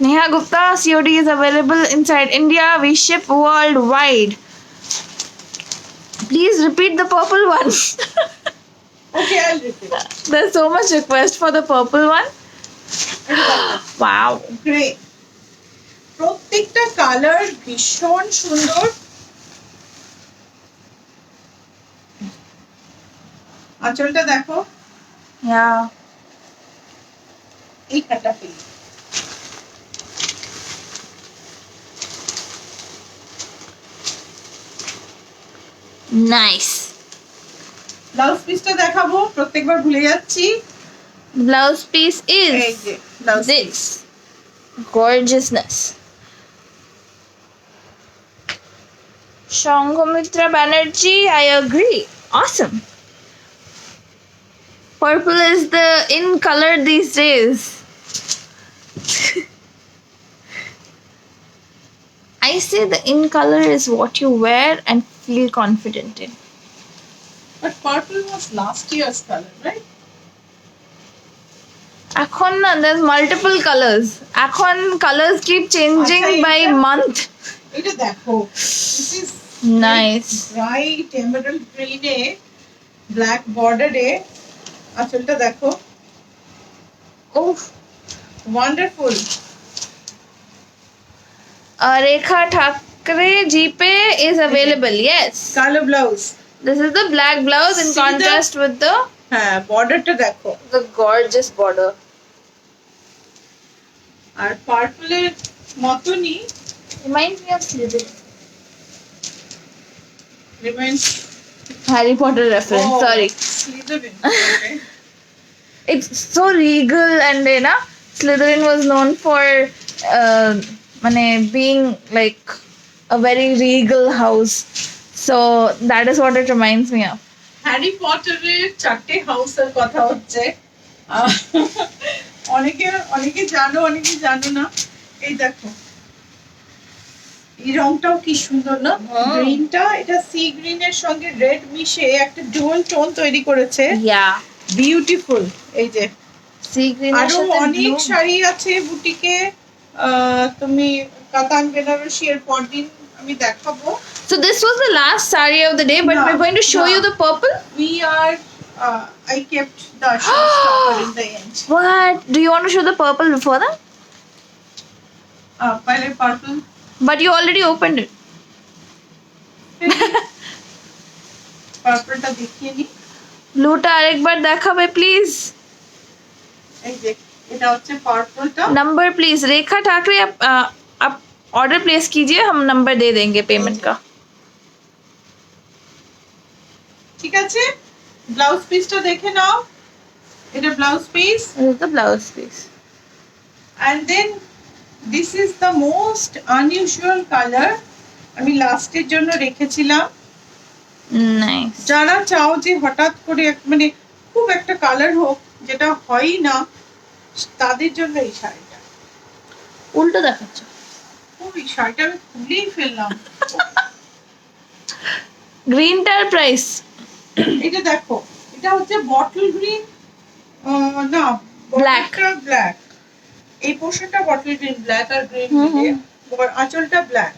Neha Gupta, COD is available inside India. We ship worldwide. Please repeat the purple one. Okay I repeat There's so much request for the purple one. Wow. Grey প্রত্যেকটা colour ভীষণ সুন্দর আঁচলটা দেখো Yeah. এই কাটা পেয়ে Nice. Blouse পিসটা দেখাবো প্রত্যেকবার ভুলে যাচ্ছি Blouse piece এই is যে blouse this gorgeousness. Shanghamitra Banerjee, I agree. Awesome. Purple is the in color these days. I say the in color is what you wear and feel confident in. But purple was last years colour right এখন না, there's multiple colors. এখন colors keep changing আচ্ছা, by এটা- month. এটা দেখো this is Nice. Bright emerald গ্রিনে black বর্ডারে আঁচলটা দেখো Oh, wonderful Rekha Thakre GP is available. Yes. কালো blouse This is the black blouse in See the- contrast with হ্যাঁ বর্ডারটা দেখো the gorgeous border. আর পার্পলের মতনই Reminds me of Slytherin. Reminds Harry Potter reference. Sorry. স্লিদারিন It's so regal and Slytherin was known for being like a very regal house. So that is what it reminds me of. Harry পটারের চারটে হাউসের কথা হচ্ছে অনেকে জানো অনেকে জানো না এই দেখো এই রংটাও কি সুন্দর না গ্রিনটা এটা সি গ্রিনের সঙ্গে রেড মিশে একটা ডুয়াল টোন তৈরি করেছে Yeah. বিউটিফুল এই যে Sea green আরো অনেক শাড়ি আছে বুটিকে তুমি কাতান বেনারসি এর পরদিন আমি দেখাবো So this was the last sari of the day, but Yeah, we're going to show yeah. you the purple. we are I kept the showstopper in the end What? Do you want to show the purple before that? पहले purple But you already opened it. পার্পলটা দেখিয়ে নি ব্লুটা আরেকবার দেখাবে please এই যে এটা হচ্ছে পার্পলটা नंबर प्लीज रेखा ठाकरे आप ऑर्डर प्लेस कीजिए हम नंबर दे देंगे पेमेंट का ঠিক আছে ব্লাউজ পিসটা দেখে নাও এটা blouse piece This is the blouse piece. and then this is the most unusual color আমি লাস্টের জন্য রেখেছিলাম Nice. যারা চাও যে হঠাৎ করে মানে খুব একটা কালার হোক, যেটা হয়ই না, তাদের জন্য এই শাড়িটা। উল্টো দেখাচ্ছ। এই শাড়িটা আমি খুলেই ফেললাম। গ্রিনটার প্রাইস? এটা দেখো, এটা হচ্ছে বটল গ্রিন, না Black. ব্ল্যাক, এই পোর্শনটা বটল গ্রিন, ব্ল্যাক আর গ্রিন মিলিয়ে, আঁচলটা black.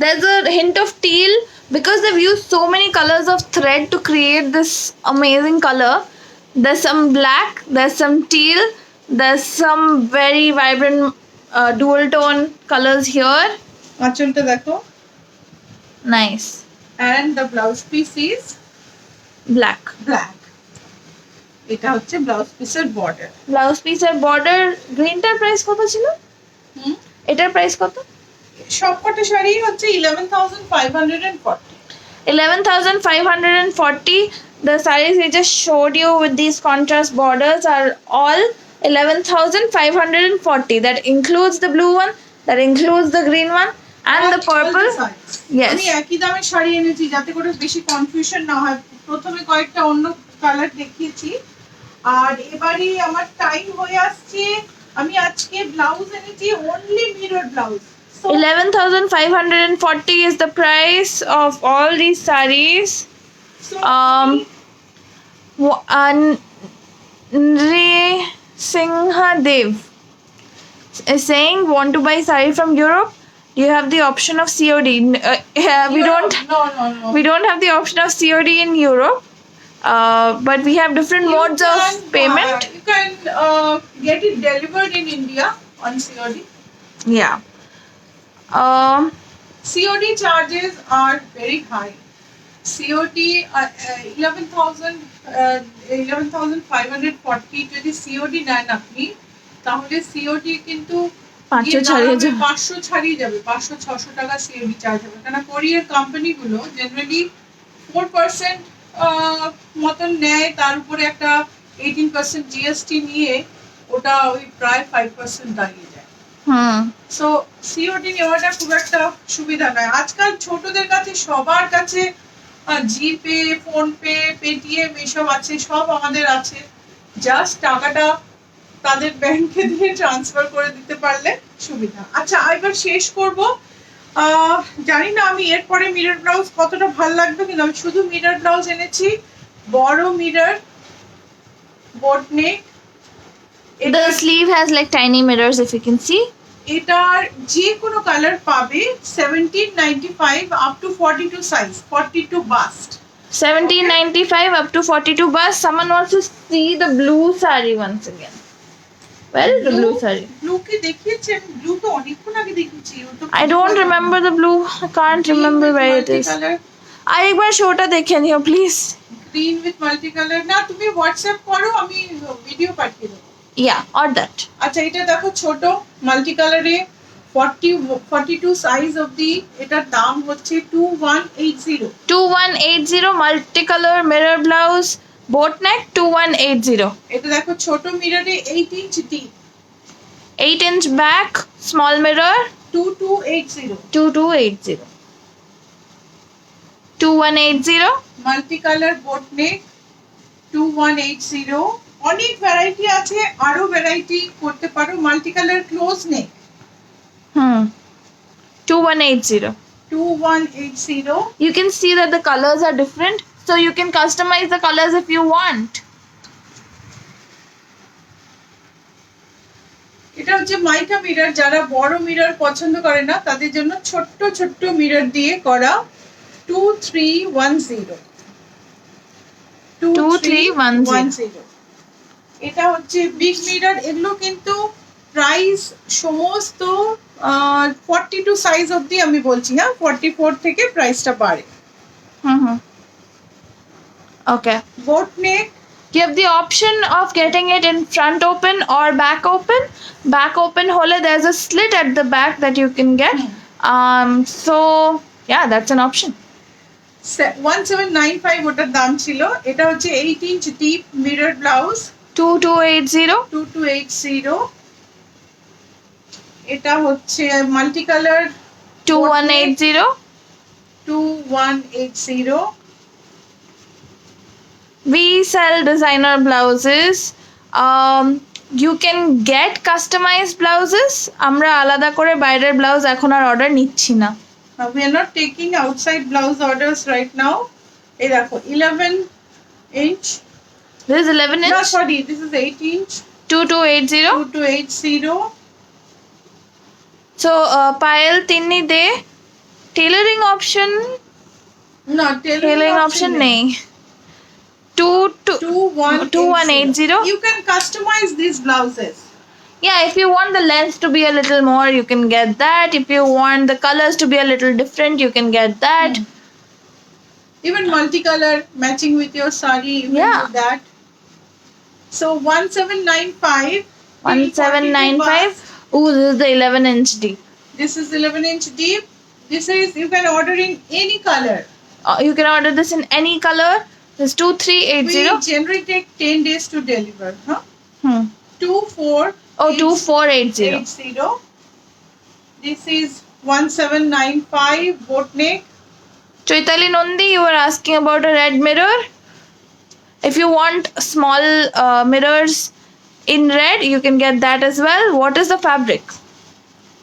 There's a hint of teal because they've used so many colors of thread to create this amazing color. There's some black, there's some teal, there's some very vibrant dual tone colors here. আঁচলটা দেখো, Nice. and the blouse piece is Black. black. এটা হচ্ছে blouse পিসের border. Blouse পিসের border. গ্রিনটার price কত ছিল? এটার price কত? সবকটা শাড়ি হচ্ছে 11,540। 11,540. The sarees we just showed you with these contrast borders are all 11,540. That includes the blue one, that includes the green one, and the purple. Yes. আমি একই দামের শাড়ি এনেছি যাতে করে বেশি কনফিউশন না হয়। প্রথমে কয়েকটা অন্য কালার দেখিয়েছি, আর এবারে আমার টাইম হয়ে আসছে। আমি আজকে ব্লাউজ এনেছি only mirror blouse. 11,540 is the price of all these sarees. Nre Singha Dev is saying, want to buy saree from Europe? You have the option of COD. We don't. No. We don't have the option of COD in Europe, but we have different modes of payment. You can get it delivered in India on COD. Yeah. COD charges are very high. COD 11,540 যদি COD নেন আপনি, তাহলে COD কিন্তু 500 ছাড়িয়ে যাবে। 500 ছাড়িয়ে যাবে, 500-600 টাকা COD চার্জ হবে। কারণ কোরিয়ার কোম্পানিগুলো জেনারেলি 4% মতন নেয়, তার উপরে একটা 18% GST নিয়ে ওটা ওই প্রায় 5% দাঁড়িয়ে যায়। সো সিওডি নেওয়াটা খুব একটা সুবিধা নয়। আজকাল ছোটদের কাছে, সবার কাছে জিপে, ফোনপে, পেটিএম এসব আছে, সব আমাদের আছে। জাস্ট টাকাটা তাদের ব্যাংকে দিয়ে ট্রান্সফার করে দিতে পারলে সুবিধা। আচ্ছা, এবার শেষ করব। জানি না আমি এরপরে মিরর ব্লাউজ কতটা ভালো লাগবে, কিন্তু আমি শুধু মিরর ব্লাউজ এনেছি, বড় mirror, boat neck. The sleeve has like tiny mirrors, if you can see. এটার যে কোনো কালার পাবে। 1795 up to 42 size, 42 bust. 1795 up to 42 bust. Someone wants to see the blue saree once again. Where is the blue saree? Blue কি দেখিয়েছি আমি? Blue তো অনেকক্ষণ আগে দেখিয়েছি। I don't remember the blue. I can't remember where it is. আর একবার শোটা দেখে নিও please. Green with multi colour. না, তুমি হোয়াটসঅ্যাপ করো, আমি ভিডিও পাঠিয়ে দেবো। Yeah, or that. আচ্ছা, এটা দেখো ছোট মাল্টি কালারে, 42 সাইজ অবধি। এটার দাম হচ্ছে 2180। 2180 multicolor mirror blouse, boat neck, 2180. এটা দেখো ছোট মিররে 8 inch deep, 8-inch back, small mirror, 2280। 2280. 2180. Multi colour boat neck, 2180। অনেক ভ্যারাইটি আছে, আরো ভ্যারাইটি করতে পারো। Multi colour close neck, 2180. 2180। You can see that the colors are different, so you can customize the colors if you want. এটা হচ্ছে মাইকা mirror. যারা বড় mirror পছন্দ করে না, তাদের জন্য ছোট্ট ছোট্ট মিরর দিয়ে করা 2310। 2310। এটা হচ্ছে বিগ মিরর। এগুলো কিন্তু প্রাইস সমস্ত 42 সাইজ অবধি আমি বলছি। 44 থেকে প্রাইসটা বাড়ে। Okay. Boat neck, You have the option of getting it in front open or back open. Back open hole, there's a slit at the back that you can get. So yeah, that's an option. 1795 ওটার দাম ছিল। এটা হচ্ছে 8 inch deep mirror blouse, 2280. 2280। এটা হচ্ছে multi colour, 2180. 2180। We sell designer blouses. You can get customized blouses. আমরা আলাদা করে বাইরের ব্লাউজ এখন আর অর্ডার নিচ্ছি না। We are not taking outside blouse orders right now. এই দেখো 11 inch. This is 11 No, inch. sorry, this is 8 inch. 2280. 2280. So Payal Tinni de tailoring option No, tailoring option নেই। 2180. You can customize these blouses. Yeah, if you want the length to be a little more, you can get that. If you want the colors to be a little different, you can get that. Even multicolor matching with your sari, you can Yeah. do that. So 1795. 1795. Ooh, this is the 11 inch deep. This is 11 inch deep. This is, you can order in any color. You can order this in any color. This is We 2380. generally take 10 days to deliver. Huh? Hmm. 2480. 2480. This is 1795 boat neck. Chaitali Nondi, you were asking about a red mirror. If you want small mirrors in red, you can get that as well. What is the fabric?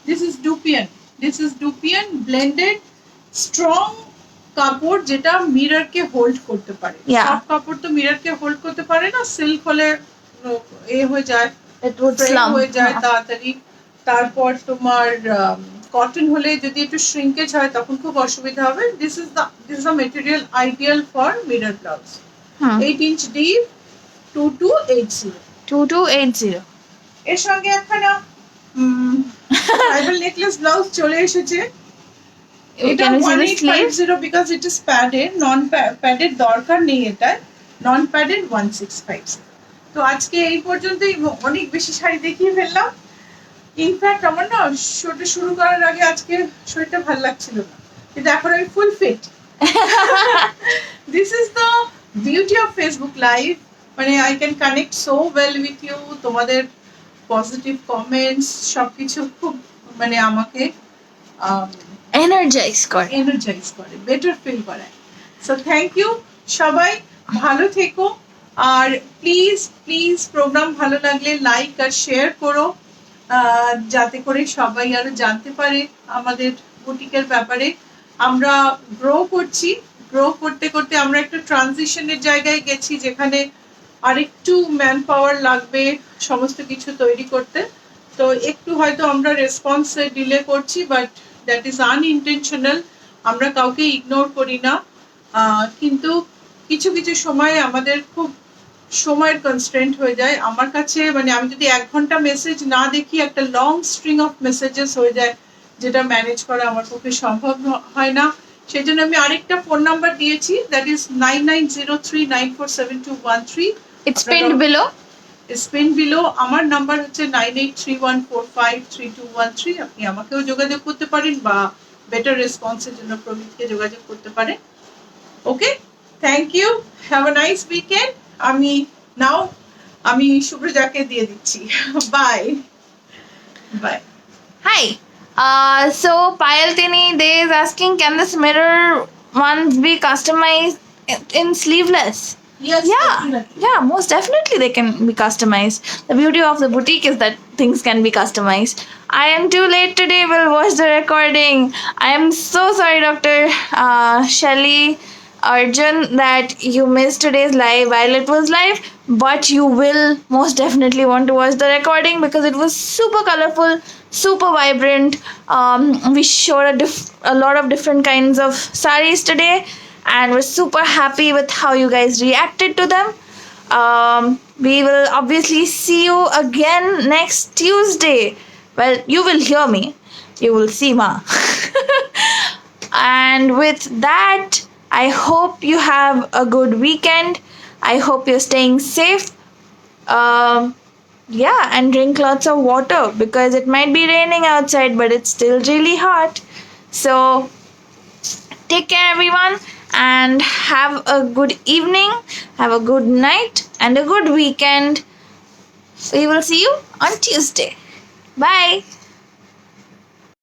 This is Dupion. This is Dupion blended strong কাপড় যেটা mirror কে hold করতে পারে। Yeah. সব কাপড় তো mirror কে hold করতে পারে না, সিল্ক হলে এ হয়ে যায়, It would frame slump. হয়ে যায় তাড়াতাড়ি। তারপর তোমার কটন হলে যদি একটু শ্রিঙ্কেজ হয় তখন খুব অসুবিধা হবে। This is the material ideal for mirror blouse. 8 inch deep 2280. 2280. এর সঙ্গে একখানা ট্রাইবাল নেকলেস ব্লাউজ চলে এসেছে। এটা Can we see the sleeve? 1850 because it is padded, non padded দরকার নেই এটা, non padded 1650। তো আজকে এই পর্যন্তই, অনেক বেশি শাড়ি দেখিয়ে ফেললাম। ইনফ্যাক্ট আমার না শোটা শুরু করার আগে আজকে শরীরটা ভালো লাগছিল না, কিন্তু এখন আমি full fit. This is the beauty of Facebook Live. মানে I can connect so well with you. তোমাদের পজিটিভ কমেন্টস সবকিছু খুব মানে আমাকে Energize করে। এনার্জাইজ করে, বেটার ফিল করে। সো থ্যাংক ইউ, সবাই ভালো থেকো। আর প্লিজ প্লিজ প্রোগ্রাম ভালো লাগলে লাইক আর শেয়ার করো, যাতে করে সবাই আরো জানতে পারে আমাদের বুটিকের ব্যাপারে। আমরা গ্রো করছি, গ্রো করতে করতে আমরা একটা ট্রানজিশনের জায়গায় গেছি যেখানে আরেকটু ম্যান পাওয়ার লাগবে সমস্ত কিছু তৈরি করতে। তো একটু হয়তো আমরা রেসপন্স ডিলে করছি, বাট দ্যাট ইজ আনইনটেনশনাল। আমরা কাউকে ইগনোর করি না, কিন্তু কিছু কিছু সময় আমাদের খুব সময়ের কনস্ট্রেন্ট হয়ে যায়। আমার কাছে মানে আমি যদি 1 ঘন্টা মেসেজ না দেখি, একটা লং স্ট্রিং অফ মেসেজেস হয়ে যায়, যেটা ম্যানেজ করা আমার পক্ষে সম্ভব হয় না। সেই জন্য আমি আরেকটা ফোন নাম্বার দিয়েছি, that is 9903947213। It's pinned below. Spain below. আমার নাম্বার হচ্ছে 9831453213। আপনি আমাকেও যোগাযোগ করতে পারেন বা বেটার রেসপন্সের জন্য প্রমিতকে যোগাযোগ করতে পারেন। Okay, thank you, have a nice weekend. আমি শুভ্রজাকে দিয়ে দিচ্ছি। Bye bye. Hi. So Payal Tini Day is asking, can this mirror ones be customized in sleeveless? Yes, Yeah, definitely. yeah, most definitely they can be customized. The beauty of the boutique is that things can be customized. I am too late today, we'll watch the recording. I am so sorry, Dr. Shelly Arjun, that you missed today's live while it was live, but you will most definitely want to watch the recording because it was super colorful, super vibrant. We showed a lot of different kinds of saris today, and we're super happy with how you guys reacted to them. We will obviously see you again next Tuesday. Well, you will hear me, you will see ma. And with that, I hope you have a good weekend. I hope you're staying safe. Yeah, and drink lots of water because it might be raining outside, but it's still really hot. So take care, everyone, and have a good evening, have a good night, and a good weekend. We will see you on Tuesday. Bye.